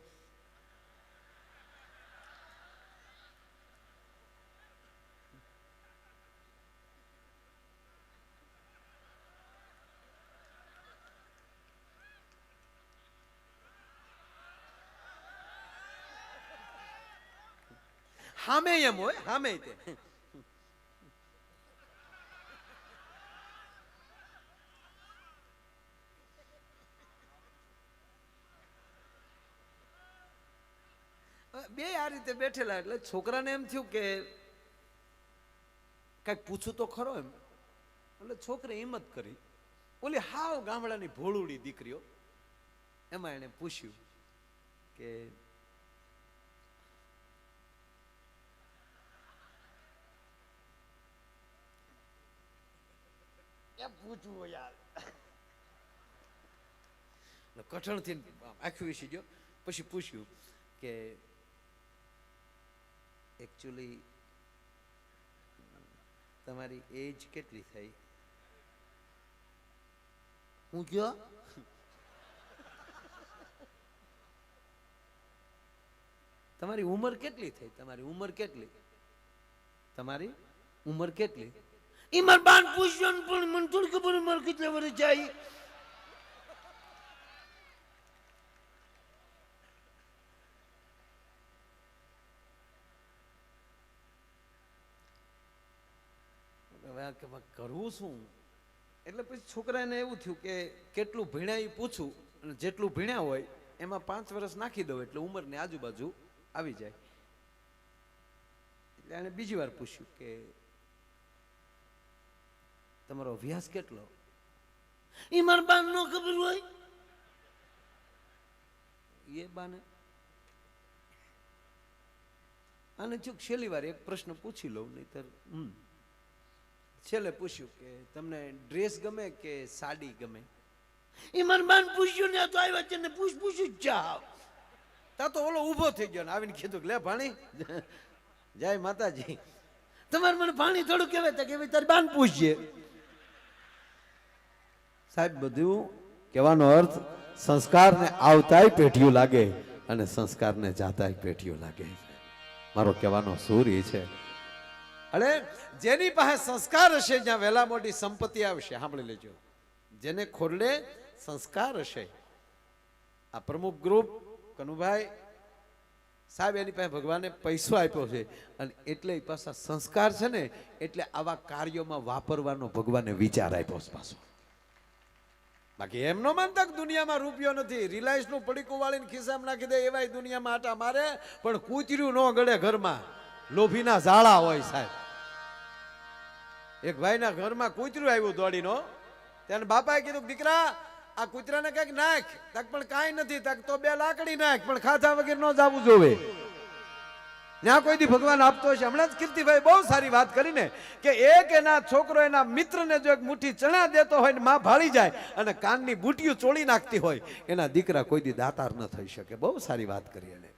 હામે એમ હોય, હામે તે બે આ રીતે બેઠેલા. એટલે છોકરાને એમ થયું કે કઈક પૂછું તો ખરો એમ. એટલે છોકરી હિંમત કરી, ઓલી હાવ ગામડાની ભોળુડી દીકરીઓ, એમાં એને પૂછ્યું કે પૂછવું યાર. કઠણ થી આખી વિસી ગયો. પછી પૂછ્યું કે એકચ્યુઅલી તમારી એજ કેટલી થઈ? હું કયો તમારી ઉંમર કેટલી થઈ? તમારી ઉંમર કેટલી? તમારી ઉંમર કેટલી? ઈ માર બાન પૂછ્યો ને, પણ મને થોડી ખબર મારે કેટલા વર્ષ જાય. કરવું શું? એટલે પછી છોકરાને એવું થયું કે કેટલું ભણ્યા એ પૂછું, અને જેટલું ભણ્યા હોય એમાં 5 વર્ષ નાખી દઉં એટલે ઉંમરની આજુબાજુ આવી જાય. એટલે એને બીજી વાર પૂછ્યું કે તમારો અભ્યાસ કેટલો? એ મારા બાન નો ખબર હોય. એ બાને આને ચૂક છેલ્લી વાર એક પ્રશ્ન પૂછી લઉં, નહીતર છેલ્લે પૂછ્યું કે તમને ડ્રેસ ગમે કે સાડી ગમે? એ મારા બાન પૂછ્યું ને તો આવ્યા છે ને પૂછ્યું જાવ. તા તો ઓલો ઊભો થઈ ગયો ને આવીને કીધું લે ભાણી જય માતાજી, તમારે મને ભાણી થોડું કહેવાય કે તારી બાન પૂછજે. સાહેબ બધું કહેવાનો અર્થ સંસ્કારને આવતાય પેઢીઓ લાગે અને સંસ્કારને જાતાય પેઢીઓ લાગે. મારો કહેવાનો સૂર એ છે. અરે જેની પાસે સંસ્કાર હશે જ્યાં વહેલા મોટી સંપત્તિ આવશે. સાંભળી લેજો, જેને ખોરડે સંસ્કાર હશે. આ પ્રમુખ ગ્રુપ કનુભાઈ સાહેબ એની પાસે ભગવાને પૈસો આપ્યો છે, અને એટલે એ પાછા સંસ્કાર છે ને, એટલે આવા કાર્યોમાં વાપરવાનો ભગવાને વિચાર આપ્યો છે પાછો. બાકી એમ નો માનતા કે દુનિયામાં રૂપિયો નથી. રિલાયન્સ નું પડીકું વાળીને ખિસ્સામાં નાખી દે એવાય દુનિયામાં આટા મારે, પણ કૂતર્યું ન ગળે ઘરમાં. લોભીના ઝાડા હોય સાહેબ. એક ભાઈના ઘરમાં કૂતરું આવ્યું દોડીનો, ત્યારે બાપાએ કીધું દીકરા આ કૂતરાને કઈક નાખ. તક પણ કાંઈ નથી. તક તો 2 લાકડી નાખ, પણ ખાધા વગર ન જવું જોવે. ત્યાં કોઈ દી ભગવાન આપતો હશે. હમણાં જ કીર્તિભાઈ બહુ સારી વાત કરીને કે એક એના છોકરો એના મિત્રને જો એક મુઠ્ઠી ચણા દેતો હોય ને માં ભાળી જાય અને કાનની બુટીઓ ચોળી નાખતી હોય, એના દીકરા કોઈ દી દાતાર ન થઈ શકે. બહુ સારી વાત કરી એને.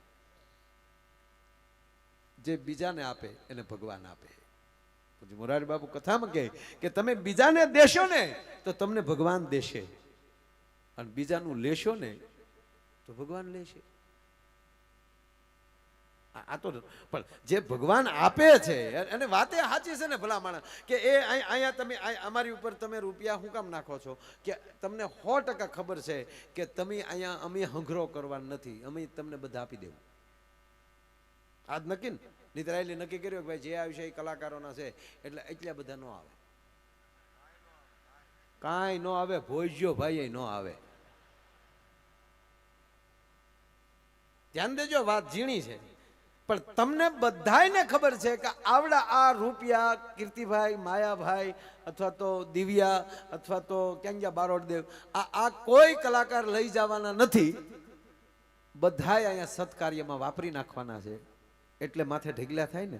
જે બીજાને આપે એને ભગવાન આપે. પછી મોરારી બાપુ કથામાં કહે કે તમે બીજાને દેશો ને તો તમને ભગવાન દેશે, અને બીજાનું લેશો ને તો ભગવાન લેશે. આ તો પણ જે ભગવાન આપે છે અને વાતે સાચી છે ને ભલા માણસ, કે એ અહીંયા તમે અમારી ઉપર તમે રૂપિયા શું કામ નાખો છો? કે તમને 100% ખબર છે કે તમે અહીંયા અમે હંઘરો કરવાનું નથી, અમે તમને બધા આપી દેવું. આજ નક્કી ને નિતરાયેલી નક્કી કર્યું કે ભાઈ જે આવશે એ કલાકારોના છે, એટલે એટલા બધા ન આવે. કાંઈ ન આવે. ભોજ્યો ભાઈ ન આવે. ધ્યાન દેજો, વાત ઝીણી છે. પણ તમને બધાયને ખબર છે કે આવડા આ રૂપિયા કીર્તિભાઈ, માયાભાઈ અથવા તો દિવ્યા અથવા તો ક્યાં ગયા બારોટદેવ, આ કોઈ કલાકાર લઈ જવાના નથી. બધાય અહીંયા સત્કાર્યમાં વાપરી નાખવાના છે. એટલે માથે ઢગલા થાય ને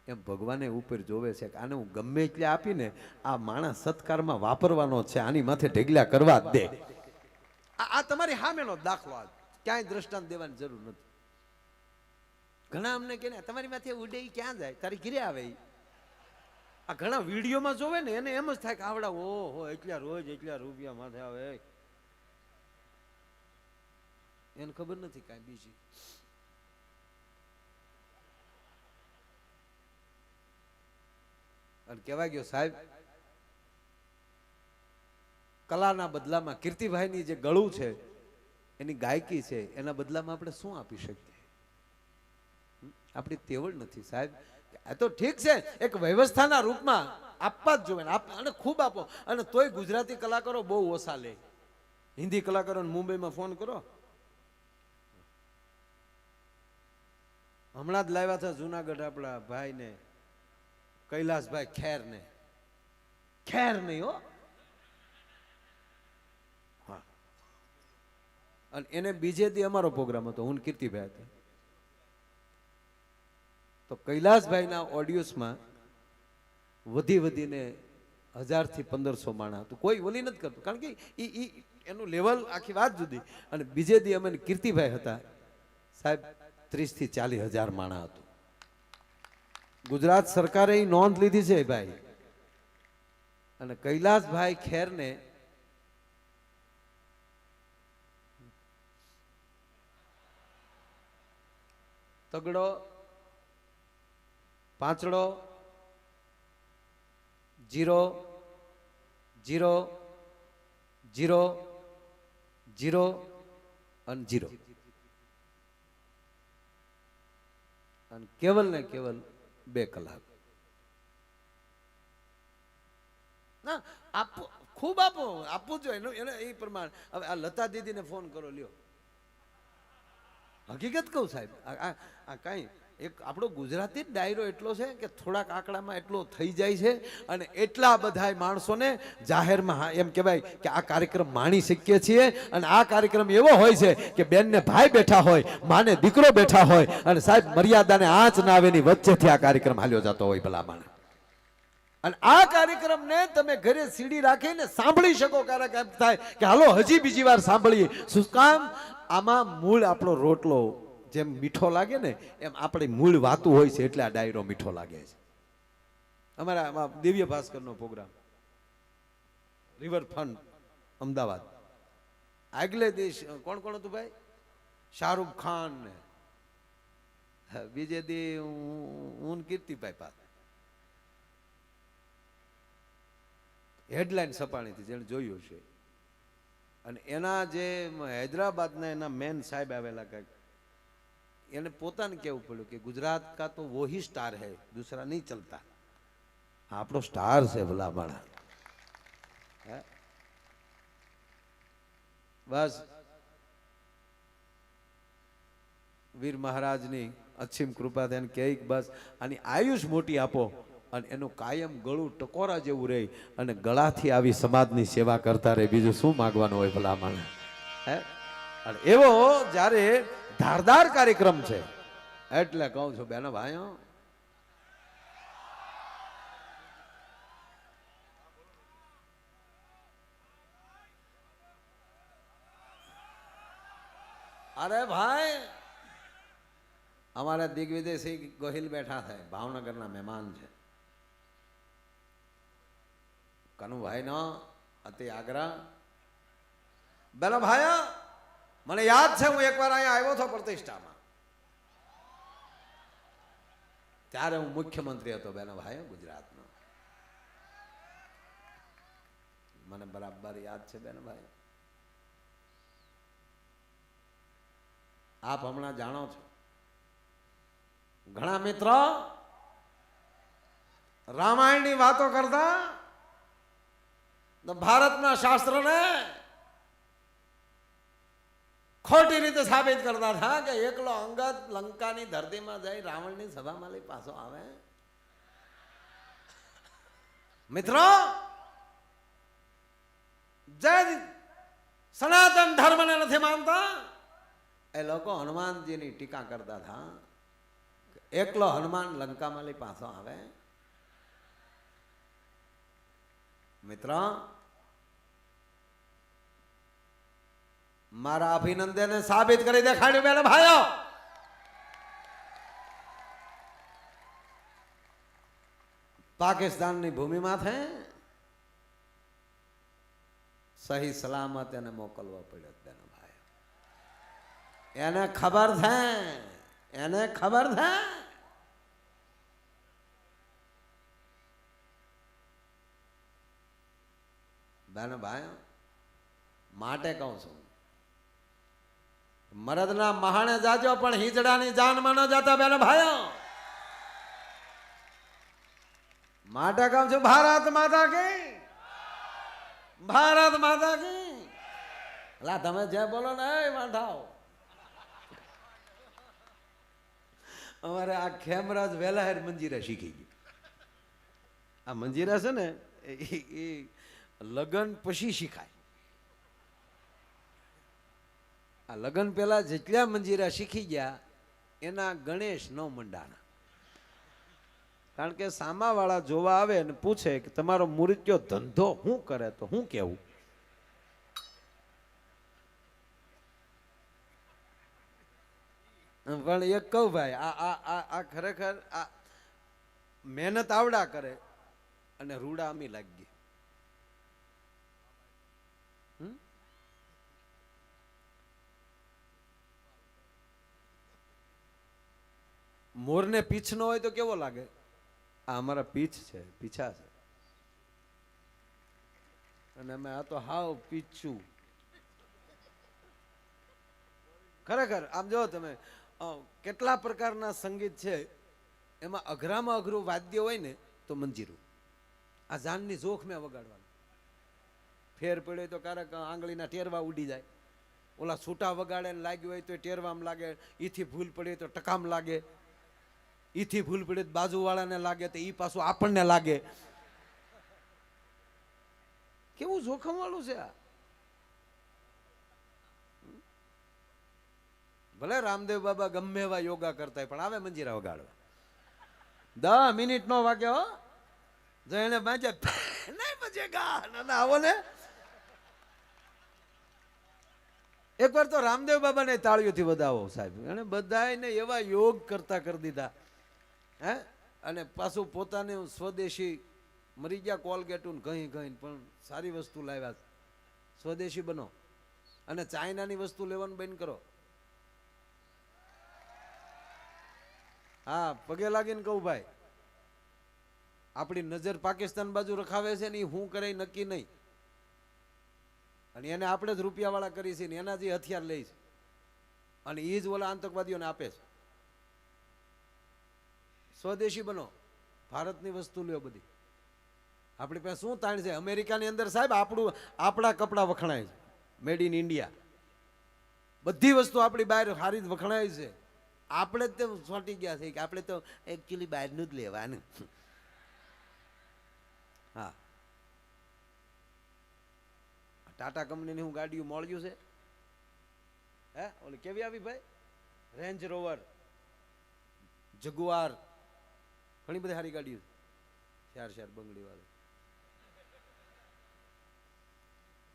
એમ ભગવાને ઉપર જોવે છે કે આને હું ગમે એટલે આપીને આ માણસ સત્કારમાં વાપરવાનો છે, આની માથે ઢગલા કરવા જ દે. આ તમારી સામેનો દાખલો, ક્યાંય દ્રષ્ટાંત દેવાની જરૂર નથી. ઘણા અમને કે તમારી માથે ઉડે ક્યાં જાય, તારી ઘરે આવે. આ ઘણા વિડીયોમાં જોવે ને એને એમ જ થાય કે આવડા ઓહો એટલા રોજ એટલા રૂપિયા માથે આવે. એને ખબર નથી કાંઈ બીજી. અને કહેવાય ગયો સાહેબ, કલાના બદલામાં કીર્તિભાઈની જે ગળું છે, એની ગાયકી છે, એના બદલામાં આપણે શું આપી શકીએ? આપણી તેવડ નથી સાહેબ. આ તો ઠીક છે, એક વ્યવસ્થાના રૂપમાં આપવા જ જોઈએ અને ખૂબ આપો. અને તોય ગુજરાતી કલાકારો બહુ ઓછા લે. હિન્દી કલાકારોને મુંબઈમાં ફોન કરો. હમણાં જ લાવ્યા હતા જુનાગઢ આપણા ભાઈને, કૈલાસભાઈ ખેરને. ખેર નહીં હો, હા. અને એને બીજે દી અમારો પ્રોગ્રામ હતો, હું કીર્તિભાઈ હતા. તો કૈલાસભાઈના ઓડિયોસમાં વધીને 1000 થી 1500 માણસ હતું. કોઈ ઓલી નથી કરતું, કારણ કે એનું લેવલ આખી વાત જુદી. અને બીજે દી અમે કીર્તિભાઈ હતા સાહેબ, 30 થી 40 હજાર માણસ હતું. ગુજરાત સરકારે એ નોંધ લીધી છે ભાઈ. અને કૈલાસભાઈ ખેરને તગડો, પાંચડો, 0 0 0 0 અને 0 અને કેવલ ને કેવલ 2 કલાક. ના આપો, ખૂબ આપો, આપવું જોઈએ એને એ પ્રમાણે. હવે આ લતા દીદીને ફોન કરો લ્યો. હકીકત કહું સાહેબ, આ કાંઈ એક આપણો ગુજરાતી જ ડાયરો એટલો છે કે થોડાક આંકડામાં એટલો થઈ જાય છે. અને એટલા બધા માણસોને જાહેરમાં એમ કહેવાય કે આ કાર્યક્રમ માણી શકીએ છીએ. અને આ કાર્યક્રમ એવો હોય છે કે બેનને ભાઈ બેઠા હોય, માને દીકરો બેઠા હોય, અને સાહેબ મર્યાદાને આંચ ના આવે ની વચ્ચેથી આ કાર્યક્રમ હાલ્યો જતો હોય ભલામણ. અને આ કાર્યક્રમને તમે ઘરે સીડી રાખીને સાંભળી શકો. ક્યારેક એમ થાય કે હાલો હજી બીજી વાર સાંભળીએ. શું કામ? આમાં મૂળ આપણો રોટલો જેમ મીઠો લાગે ને એમ આપણી મૂળ વાતું હોય છે, એટલે આ ડાયરો મીઠો લાગે છે. અમારા દિવ્ય ભાસ્કરનો પ્રોગ્રામ રિવરફ્રન્ટ અમદાવાદ, આગલે દેશ કોણ કોણ હતું ભાઈ? શાહરૂખ ખાન ને બીજે દી હું કીર્તિભાઈ પાસે. હેડલાઇન સપાણી હતી, જેને જોયું છે. અને એના જે હૈદરાબાદના એના મેન સાહેબ આવેલા, કંઈક એને પોતાને કેવું પડ્યું કે ગુજરાત કા તો वो ही स्टार है, दूसरा नहीं चलता. આપણો સ્ટાર છે ભલા માણા. બસ વીર મહારાજની અસીમ કૃપા થઈને કે બસ આની આયુષ મોટી આપો અને એનું કાયમ ગળું ટકોરા જેવું રહે અને ગળાથી આવી સમાજની સેવા કરતા રહે. બીજું શું માગવાનું હોય ભલા માણા? હે? અને એવો જ્યારે ધારદાર કાર્યક્રમ છે એટલે કહું છું બેનો ભાઈઓ, અરે ભાઈ અમારા દિગ્વિજયસિંહ ગોહિલ બેઠા છે, ભાવનગરના મહેમાન છે. કનુભાઈ નો અતિ આગ્રહ. બેનો ભાઈ મને યાદ છે, હું એકવાર અહીંયા આવ્યો હતો પ્રતિષ્ઠામાં, ત્યારે હું મુખ્યમંત્રી હતો બેનો ભાઈ ગુજરાતનો. મને બરાબર યાદ છે બેનો ભાઈ. આપ હમણાં જાણો છો ઘણા મિત્રો રામાયણની વાતો કરતા ભારતના શાસ્ત્રને ખોટી રીતે સાબિત કરતા હતા કે એકલો અંગદ લંકાની ધરતીમાં જઈ રાવણની સભામાં લઈ પાછો આવે. મિત્રો, જે સનાતન ધર્મને નથી માનતા એ લોકો હનુમાનજીની ટીકા કરતા હતા. એકલો હનુમાન લંકામાં લઈ પાછો આવે. મિત્ર, મારા અભિનંદને સાબિત કરી દેખાડ્યું બેન ભાઈઓ. પાકિસ્તાનની ભૂમિમાં છે સહી સલામત એને મોકલવા પડ્યો બેન ભાઈ. એને ખબર છે, એને ખબર છે. બેન ભાઈ, માટે કહું છું, મરદના મહાણે જાજો પણ હિજડાની જાનમાં ન જતા બેન ભાઈઓ. માટે કહું છું, ભારત માતા કી, ભારત માતા કી. અલા તમે જે બોલો ને એ વાંઢાઓ. અમારે આ ખેમરાજ વેલાહેર મંજીરા શીખી ગયું. આ મંજીરા છે ને એ લગન પછી શીખાય. આ લગન પેલા જેટલા મંજીરા શીખી ગયા એના ગણેશ ન મંડાણા. કારણ કે સામાવાળા જોવા આવે અને પૂછે કે તમારો મૂર્ત્યો ધંધો શું કરે તો શું કેવું? પણ એક કહું ભાઈ, આ ખરેખર આ મહેનત આવડા કરે અને રૂડા અમી લાગી. મોરને પીછ ન હોય તો કેવો લાગે? આ અમારા પીછ છે, પીછા છે, અને અમે આ તો હાવ પીછું. ખરેખર આમ જો તમે કેટલા પ્રકારના સંગીત છે, એમાં અઘરામાં અઘરું વાદ્ય હોય ને તો મંજીરું. આ જાનની જોખ મેં વગાડવાનું. ફેર પડ્યો તો ક્યારેક આંગળીના ટેરવા ઉડી જાય. ઓલા છૂટા વગાડે ને લાગ્યું હોય તો ટેરવામ લાગે. ઈથી ભૂલ પડી તો ટકામ લાગે. ઈથી ભૂલ પડી બાજુવાળાને લાગે તો ઈ પાછું આપણને લાગે. કેવું જોખમ વાળું છે આ. ભલે રામદેવ બાબા ગમે એવા યોગા કરતા હોય પણ આવે મંજીરા વગાડવા. 10 મિનિટ નો વાગ્યો જો એને બાજે નહીં બજેગા. ના આવો ને એકવાર તો રામદેવ બાબાને તાળીઓથી વધાવો સાહેબ. એને બધાને એવા યોગ કરતા કરી દીધા. હે, અને પાછું પોતાને સ્વદેશી મરી ગયા કોલગેટું ઘઈ ઘઈને પણ સારી વસ્તુ લાવ્યા. સ્વદેશી બનો અને ચાઇનાની વસ્તુ લેવાનું બંધ કરો. હા, પગે લાગીને કહું ભાઈ, આપણી નજર પાકિસ્તાન બાજુ રખાવે છે ને એ શું કરે નક્કી નહીં. અને એને આપણે જ રૂપિયાવાળા કરી છે ને એના જે હથિયાર લે છે અને એ જ ઓલા આતંકવાદીઓને આપે છે. સ્વદેશી બનો, ભારતની વસ્તુ લ્યો બધી. આપણી પાસે શું તાણ છે? અમેરિકાની અંદર સાહેબ આપણા કપડાં વખણાય છે, મેડ ઇન ઇન્ડિયા. બધી વસ્તુ આપણી બહાર સારી જ વખણાય છે. આપણે જ તે સોટી ગયા છે કે આપણે તો એકચ્યુઅલી બહારનું જ લેવાનું. હા, ટાટા કંપનીની હું ગાડીઓ મળ્યું છે. હે, ઓલી કેવી આવી ભાઈ? રેન્જ રોવર, જગુઆર, ઘણી બધી સારી ગાડીઓ. શાર બંગડી વાળી.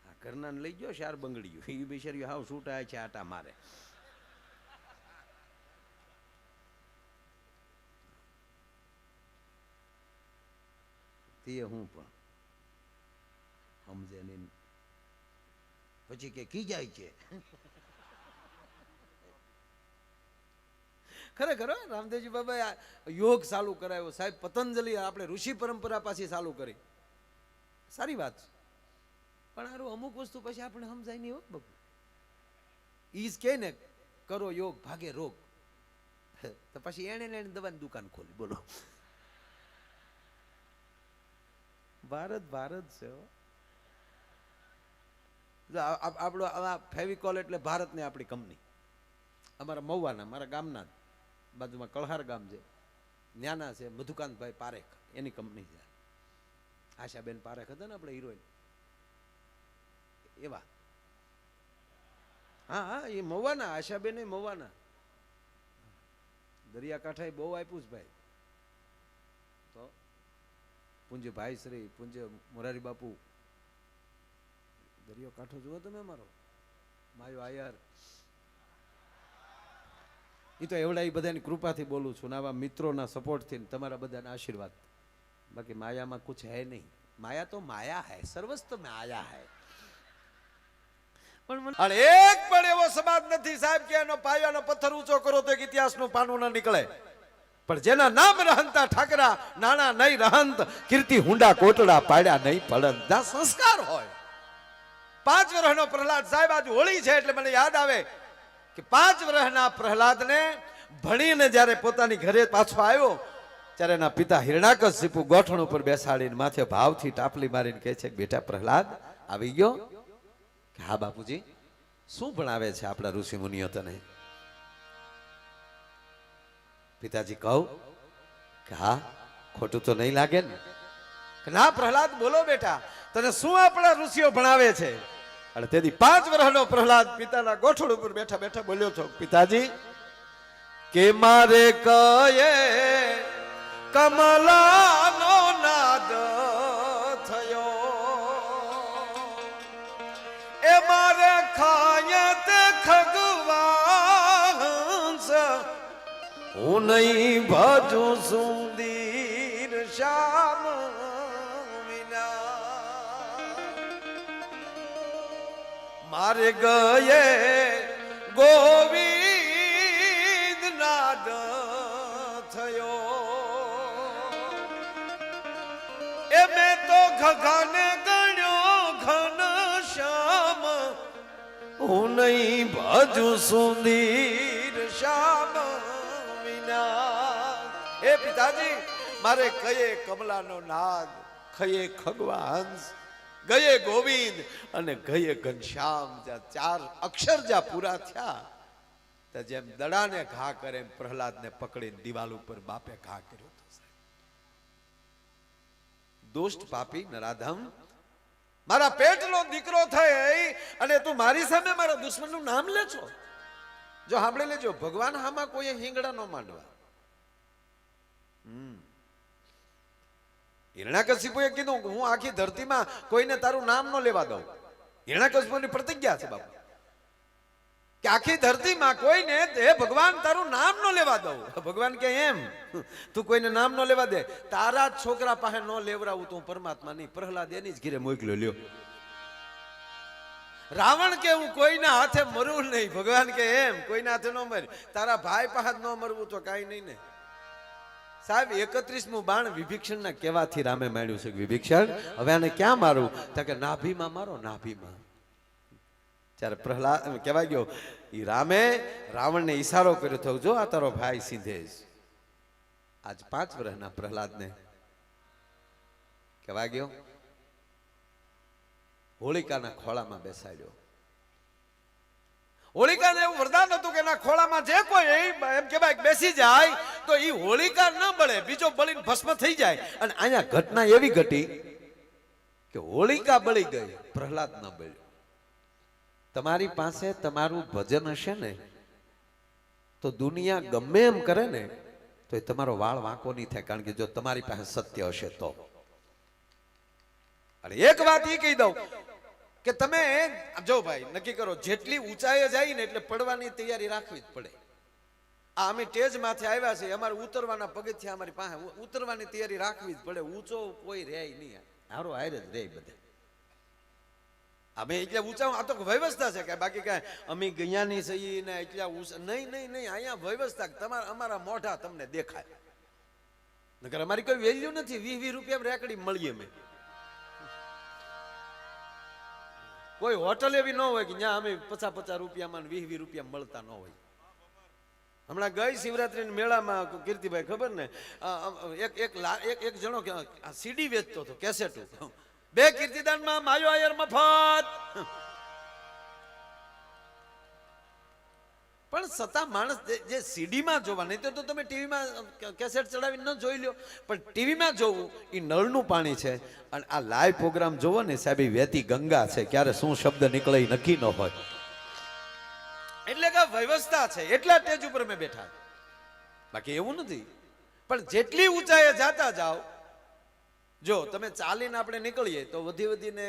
હા, ઘરના લઈ ગયો શાર બંગડીઓ. એ બિચારીઓ હાવ છૂટા છે, આટા મારે. તે હું પણ સમજે નહીં. પછી કે કી જાય છે. ખરેખર રામદેવજી બાબા યોગ ચાલુ કરાયો સાહેબ. પતંજલિ આપણે ઋષિ પરંપરા પાછી ચાલુ કરી. સારી વાત છે, પણ આરું અમુક વસ્તુ પછી આપણે સમજાય નહીં. હો બાબુ, ઈ જ કે ને કરો યોગ ભાગે રોગ. તો પછી એને દવાની દુકાન ખોલી. બોલો, ભારત ભારત છે. આપણો આ ફેવિકોલ એટલે ભારતની આપણી કંપની, અમારા મહુવાના, મારા ગામના બાજુમાં કળહાર ગામ છે, ન્યાના છે મધુકાંતભાઈ પારેખ, એની કંપની છે. આશાબેન પારેખ હતા ને આપણે હિરોઈન, એવા. હા હા, એ મહુવાના, આશાબેન એ મહુવાના. દરિયાકાંઠાએ બહુ આપ્યું છે ભાઈ. તો પૂંજ્ય ભાઈ શ્રી પૂંજ્ય મોરારી બાપુ, દરિયો કાંઠો જુઓ તમે અમારો, માયો આયર. એ તો એવડા એ બધાની કૃપાથી બોલું છું ને, આવા મિત્રોના સપોર્ટથી, તમારા બધાના આશીર્વાદ. બાકી માયામાં કુછ હૈ નહીં, માયા તો માયા હૈ, સર્વસ્વ માયા હૈ. પણ એક પણ એવો સમાજ નથી સાહેબ કે એનો પાયાનો પથ્થર ઊંચો કરો તો એક ઇતિહાસનું પાનું ન નીકળે. પણ જેના નામ રહંતા ઠાકરા, નાણા નહીં રહંત, કીર્તિ હુંડા કોટડા પાડ્યા નહીં પડંત. ના સંસ્કાર હોય. 5 વર્ષનો પ્રહલાદ સાહેબ, આજ હોળી છે એટલે મને યાદ આવે કે 5 વર્ષના પ્રહલાદને ભણીને જ્યારે પોતાની ઘરે પાછો આવ્યો ત્યારે એના પિતા હિરણાકશિપુ ગોઠણ ઉપર બેસાડીને માથે ભાવથી ટાપલી મારીને કહે છે, બેટા પ્રહલાદ આવી ગયો? કે હા બાપુજી. શું ભણાવે છે આપણા ઋષિ મુનિઓ તને? પિતાજી કહું કે હા, ખોટું તો નહીં લાગે ને? કે ના પ્રહલાદ બોલો બેટા, તને શું આપણા ઋષિઓ ભણાવે છે? અને તેથી 5 વર્ષનો પ્રહલાદ પિતાના ગોઠણ ઉપર બેઠા બેઠા બોલ્યો છો, પિતાજી કે મારે કયે કમલાનો નાદ થયો, એ મારે ખાય તે ખગવાંસ, હું નહીં ભજું સુંદર શ્યામ વિના. મારે ગયે ગોવિંદ નાદ થયો, એ મેં તો ઘઘાને ગણ્યો ઘન શ્યામ, હું નહીં ભજું સુંદર શ્યામ વિના. એ પિતાજી મારે કયે કમલાનો નાદ, ખયે ખગવાંશ, ગયે ગોવિંદ અને ગયે ઘનશ્યામ, જ્યાં 4 અક્ષર જ્યાં પૂરા થયા તો જેમ દડાને ઘા કરે એમ પ્રહલાદને પકડીને દિવાલ ઉપર બાપે ઘા કર્યો હતો. દુષ્ટ પાપી નરાધમ, મારા પેટનો દીકરો થઈ અને તું મારી સામે મારા દુશ્મનનું નામ લે છો. જો સાંભળી લેજો, ભગવાન હામાં કોઈ હિંગડા ન માંડવા. હિરણાકશિપુએ કીધું હું આખી ધરતીમાં કોઈને તારું નામ ન લેવા દઉં. હિરણાકશિપુની પ્રતિજ્ઞા છે બાપુ કે આખી ધરતીમાં કોઈને હે ભગવાન તારું નામ ન લેવા દઉં. ભગવાન કે એમ તું કોઈને નામ ન લેવા દે, તારા જ છોકરા પાસે ન લેવડાવું તો હું પરમાત્મા નહીં. પ્રહલાદ એની જ ઘીરે મોકલ્યો. લ્યો રાવણ કે હું કોઈના હાથે મરવું નહીં. ભગવાન કે એમ કોઈના હાથે ન મર, તારા ભાઈ પાસે ન મરવું તો કાંઈ નહીં ને. સાહેબ 31મું બાણ વિભીક્ષણના કહેવાથી રામે માંડ્યું છે. વિભીક્ષણ હવે આને ક્યાં મારું? તો કે નાભીમાં મારો, નાભીમાં. ત્યારે પ્રહલાદ કહેવાય ગયો, એ રામે રાવણને ઈશારો કર્યો થયો, જો આ તારો ભાઈ સીધે જ. આજ 5 વર્ષના પ્રહલાદને કહેવાય ગયો હોળિકાના ખોળામાં બેસાડ્યો. હોળિકાને એવું વરદાન હતું કે એના ખોળામાં જે કોઈ એમ કહેવાય બેસી જાય તો એ હોળિકા ન બળે, બીજો બળીને ભસ્મ થઈ જાય. અને અહીંયા ઘટના એવી ઘટી કે હોળિકા બળી ગઈ, પ્રહલાદ ન બળ્યો. તમારી પાસે તમારું ભજન હશે ને તો દુનિયા ગમે એમ કરે ને તો એ તમારો વાળ વાંકો નહીં થાય, કારણ કે જો તમારી પાસે સત્ય હશે તો. અને એક વાત એ કહી દઉં કે તમે જો ભાઈ નક્કી કરો, જેટલી ઊંચાઈએ જાય ને એટલે પડવાની તૈયારી રાખવી જ પડે. આ અમે ટેજ માંથી આવ્યા છે, અમારે ઉતરવાના પગથિયા અમારી પાસે, ઉતરવાની તૈયારી રાખવી જ પડે. ઊંચો કોઈ રહે નહીં, હારો હારે જ રહે બધે. અમે એટલે ઊંચા, આ તો વ્યવસ્થા છે કે બાકી કાંઈ અમે ગયાની સહી ને એટલા નહીં નહીં નહીં. અહીંયા વ્યવસ્થા તમારા અમારા મોઢા તમને દેખાય, નકર અમારી કોઈ વેલ્યુ નથી. 20-20 રૂપિયા રેકડી મળીએ અમે. કોઈ હોટલ એવી ન હોય કે જ્યાં અમે 50-50 રૂપિયામાં 20-20 રૂપિયા મળતા ન હોય. હમણાં ગઈ શિવરાત્રી મેળામાં કીર્તિભાઈ ખબર ને, એક જણો સીડી વેચતો હતો, કેસેટ. 2 કીર્તિદાનમાં માયો આયર મફત. પણ છતાં માણસ જે સીડીમાં જોવા, નહીં તો તમે ટીવીમાં કેસેટ ચડાવીને ન જોઈ લ્યો, પણ ટીવીમાં જોવું એ નળનું પાણી છે. અને આ લાઈવ પ્રોગ્રામ જોવો ને સાહેબ, એ વહેતી ગંગા છે, ક્યારે શું શબ્દ નીકળે એ નક્કી ન હોય. એટલે કે વ્યવસ્થા છે, એટલા સ્ટેજ ઉપર મેં બેઠા, બાકી એવું નથી. પણ જેટલી ઊંચાઈએ જાતા જાઓ, જો તમે ચાલીને આપણે નીકળીએ તો વધી વધીને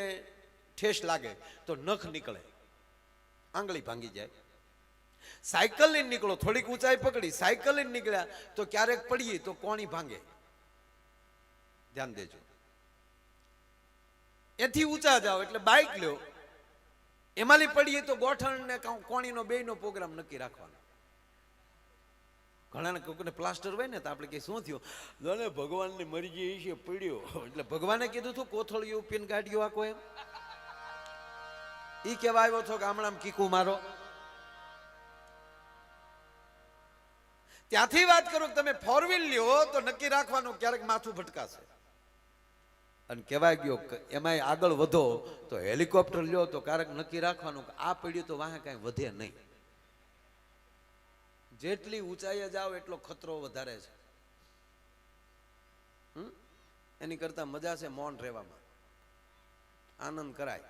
ઠેસ લાગે તો નખ નીકળે, આંગળી ભાંગી જાય. સાયકલ લઈને નીકળો, થોડીક ઊંચાઈ પકડી સાયકલ લઈને નીકળ્યા તો ક્યારેક પડીએ તો કોણી ભાંગે, ધ્યાન દેજો. એથી ઊંચા જાઓ એટલે બાઇક લ્યો, એમાંથી પડીએ તો ગોઠણ ને કોણીનો બેયનો પ્રોગ્રામ નક્કી રાખવાનો. ઘણાને કોઈને પ્લાસ્ટર હોય ને તો આપણે કઈ શું થયું, જોને ભગવાનની મરજી છે પડ્યો, એટલે ભગવાને કીધું હતું કોથળિયું પીન કાઢ્યું આખો, એમ ઈ કેવા આવ્યો છો ગામડામાં કીકુ મારો. ત્યાંથી વાત કરું, તમે ફોર વ્હીલ લ્યો તો નક્કી રાખવાનું ક્યારેક માથું ભટકાશે. અને કહેવાય ગયો એમાંય આગળ વધો તો હેલિકોપ્ટર લ્યો તો ક્યારેક નક્કી રાખવાનું કે આ પડ્યું તો વાહે કાંઈ વધે નહીં. જેટલી ઊંચાઈએ જાઓ એટલો ખતરો વધારે છે. એની કરતા મજા છે મૌન રહેવામાં, આનંદ કરાય.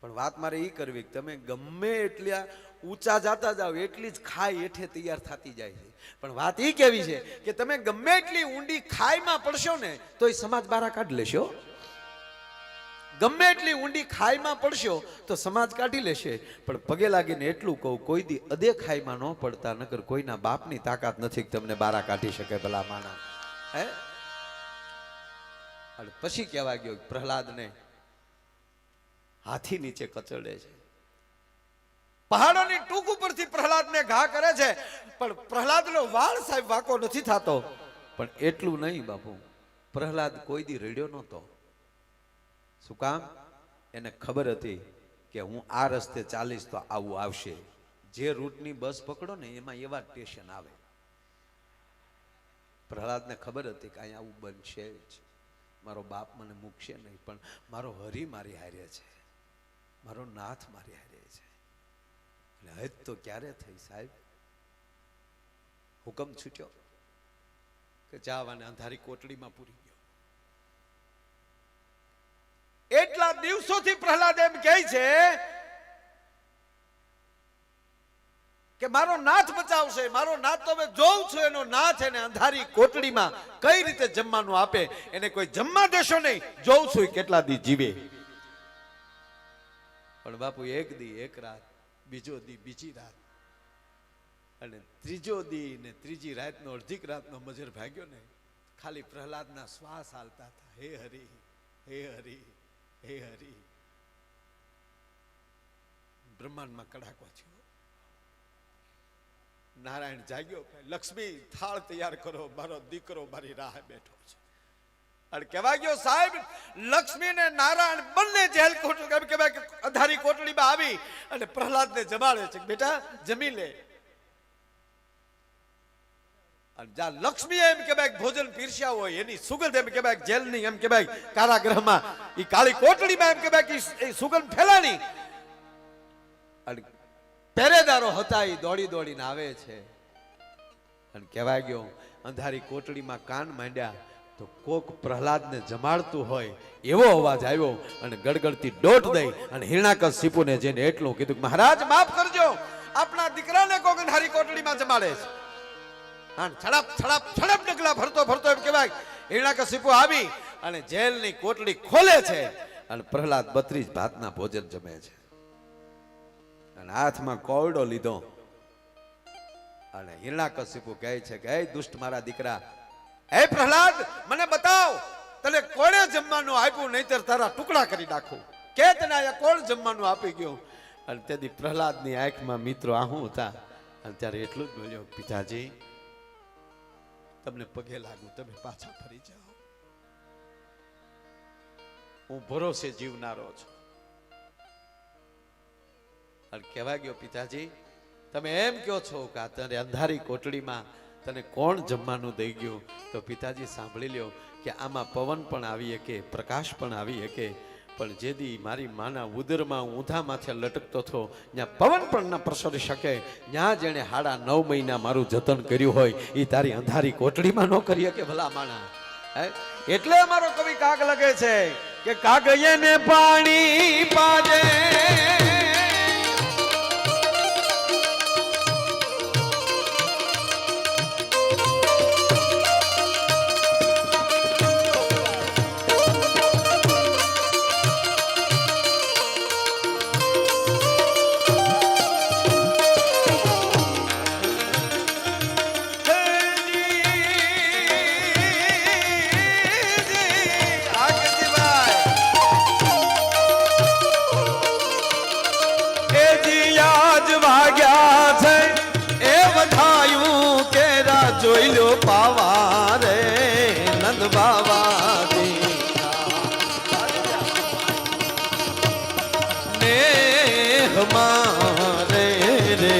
પણ વાત મારે એ કરવી કે તમે ગમે એટલા ઊંચા જાતા જાઓ એટલી જ ખાઈ હેઠે તૈયાર થતી જાય છે. પણ વાત એ કેવી છે કે તમે ગમે એટલી ઊંડી ખાઈમાં પડશો ને તો એ સમાજ બહાર કાઢી લેશો. ગમે એટલી ઊંડી ખાઈમાં પડશો તો સમાજ કાઢી લેશે. પણ પગે લાગીને એટલું કહું, કોઈ દી અદે ખાઈમાં ન પડતા, નકર કોઈના બાપની તાકાત નથી કે તમને બહાર કાઢી શકે ભલા માણા. હે પછી કહેવા ગયો પ્રહલાદને હાથી નીચે કચડે છે. પહાડોની ટૂંક ઉપરથી પ્રહલાદને ઘા કરે છે, પણ પ્રહલાદનો વાળ સાહેબ વાકો નથી થતો. પણ એટલું નહીં બાપુ, પ્રહલાદ કોઈ દી રડ્યો નહોતો. શું કામ? એને ખબર હતી કે હું આ રસ્તે ચાલીશ તો આવું આવશે. જે રૂટની બસ પકડો ને એમાં એવા સ્ટેશન આવે. પ્રહલાદને ખબર હતી કે અહીંયા આવું બનશે જ. મારો બાપ મને મૂકશે નહીં, પણ મારો હરી મારી હારે છે, મારો નાથ મારી હારે છે. એટલે હદ તો ક્યારે થઈ સાહેબ? હુકમ છૂટ્યો કે જાવાને અંધારી કોટડીમાં પૂરી ગયો. એટલા દિવસોથી પ્રહલાદ એમ કહે છે કે મારો નાથ બચાવશે, મારો નાથ તો હવે જોઉં છું એનો નાથ એને અંધારી કોટડીમાં કઈ રીતે જમવાનું આપે. એને કોઈ જમવા દેશો નહીં, જોઉં છું કેટલા દી જીવે. પણ બાપુ એક દી એક રાત, બીજો દી બીજી રાત, અને ત્રીજો દી ને ત્રીજી રાતનો અડધીક રાતનો મજર ભાગ્યો ને, ખાલી પ્રહલાદના શ્વાસ હાલતા હતા, હે હરી, હે હરી, હે હરી. બ્રહ્માંડમાં કડાકો થયો. નારાયણ જાગ્યો, લક્ષ્મી થાળ તૈયાર કરો, મારો દીકરો મારી રાહ બેઠો છે. અને કહેવા ગયો સાહેબ, લક્ષ્મી ને નારાયણ બંને જેલ અંધારી કોટડીમાં આવી અને પ્રહલાદને જમાડે છે, બેટા જમી લે. અને જ્યાં લક્ષ્મી એમ કે ભાઈ ભોજન પીરસ્યા હોય એની સુગંધ એમ કે ભાઈ જેલની એમ કે ભાઈ કારાગૃહમાં એ કાળી કોટડીમાં એમ કે ભાઈ સુગંધ ફેલાણી. અને પહેરેદારો હતા એ દોડી દોડીને આવે છે. અને કહેવાય ગયો અંધારી કોટડીમાં કાન માંડ્યા તો કોક પ્રહલાદને જમાડતું હોય એવો અવાજ આવ્યો. અને ગડગડતી દોટ દઈ અને હિરણાકશિપુને જઈને એટલું કીધું, મહારાજ માફ કરજો, આપણા દીકરાને કોક અંધારી કોટડીમાં જમાડે છે. છડપ છડપ છડપ ડગલા ભરતો ભરતો એમ કહેવાય હિરણાકશિપુ આવી અને જેલની કોટડી ખોલે છે. અને પ્રહલાદ 32 ભાતના ભોજન જમે છે. અને હાથમાં કોયડો લીધો અને હિરણાકશિપુ કહે છે કે હે દુષ્ટ મારા દીકરા, હે પ્રહલાદ, મને બતાવ તને કોણે જમવાનું આપ્યું, નહીતર તારા ટુકડા કરી નાખું. કે તને આ કોણ જમવાનું આપી ગયું? અને તેથી પ્રહલાદની આંખમાં મિત્રો આહું હતા. અને ત્યારે એટલું જ બોલ્યો, પિતાજી તમને પગે લાગુ, તમે પાછા ફરી જાઓ, હું ભરોસે જીવનારો છું. અને કહેવા ગયો, પિતાજી તમે એમ કહો છો કે આ તને અંધારી કોટડીમાં તને કોણ જમવાનું દઈ ગયું? તો પિતાજી સાંભળી લ્યો કે આમાં પવન પણ આવી શકે, પ્રકાશ પણ આવી શકે, પણ જેદી મારી માના ઉદરમાં હું ઊંધા માથે લટકતો હતો ત્યાં પવન પણ ન પ્રસરી શકે, ત્યાં જેણે 9.5 મહિના મારું જતન કર્યું હોય એ તારી અંધારી કોટડીમાં ન કરી શકે ભલા માણા. એટલે અમારો કવિ કાગ લગે છે કે કાગયને પાણી પાજે જોઈ લો પાવા રે નંદ બાવા ને હમારે રે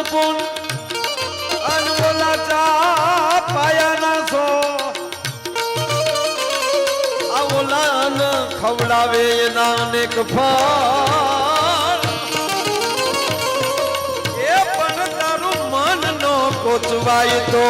પૂન અનવોલા ચા પાયાના સો આવલાન ખવડાવે નાનેક ફળ એ પણ તારું મન નો કોચવાય તો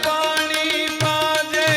પાણી પાજે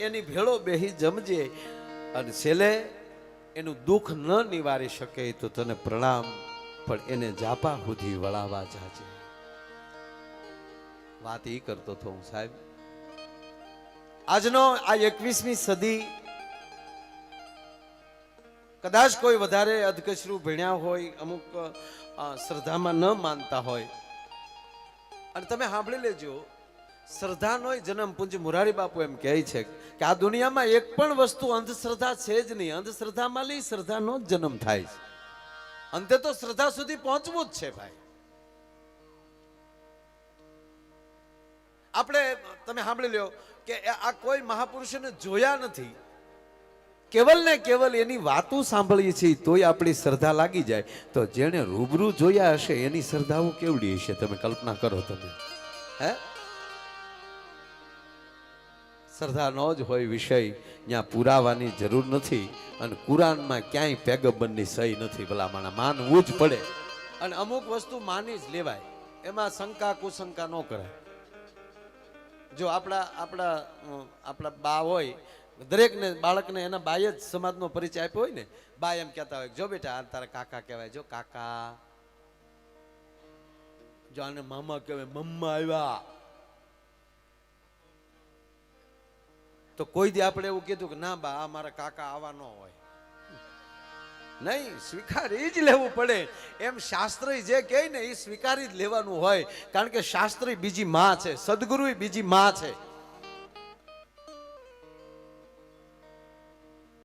એની ભેળો બેહી જમજે અને છેલ્લે એનું દુઃખ ન નિવારી શકે તો તને પ્રણામ, પણ એને જાપા સુધી વળાવા જાજે. વાત એ કરતો હતો હું સાહેબ. આજનો આ 21મી સદી, કદાચ કોઈ વધારે અધકચરું ભણ્યા હોય, અમુક શ્રદ્ધામાં ન માનતા હોય, અને તમે સાંભળી લેજો, શ્રદ્ધાનો જન્મ પૂજ્ય મોરારી બાપુ એમ કહે છે કે આ દુનિયામાં એક પણ વસ્તુ અંધશ્રદ્ધા છે જ નહીં. અંધશ્રદ્ધામાં લઈ શ્રદ્ધાનો જ જન્મ થાય છે. અંતે તો શ્રદ્ધા સુધી પહોંચવું જ છે ભાઈ. આપણે તમે સાંભળી લ્યો કે આ કોઈ મહાપુરુષોને જોયા નથી, કેવલ ને કેવલ એની વાતો સાંભળીએ છીએ તોય આપણી શ્રદ્ધા લાગી જાય. તો જેણે રૂબરૂ જોયા હશે એની શ્રદ્ધાઓ કેવડી હશે, તમે કલ્પના કરો. તમે હે શ્રદ્ધા નો જ હોય વિષય, ત્યાં પુરાવાની જરૂર નથી. અને કુરાનમાં ક્યાંય પેગમ્બરની સહી નથી. ભલા માનવું જ પડે. અને અમુક વસ્તુ માની જ લેવાય, એમાં શંકા કુશંકા ન કરાય. જો આપણા બા હોય, દરેકને બાળકને એના બાય જ સમાજનો પરિચય આપ્યો હોય ને, બા એમ કહેતા હોય જો બેટા આ તારા કાકા કહેવાય, જો કાકા, જો આને મામા કહેવાય, મમ્મા આવ્યા. તો કોઈ દી આપણે એવું કીધું કે ના બા આ મારા કાકા આવા ન હોય? નહીં, સ્વીકારી જ લેવું પડે. એમ શાસ્ત્રી જે કહે ને એ સ્વીકારી જ લેવાનું હોય. કારણ કે શાસ્ત્રી બીજી માં છે, સદગુરુ બીજી માં છે.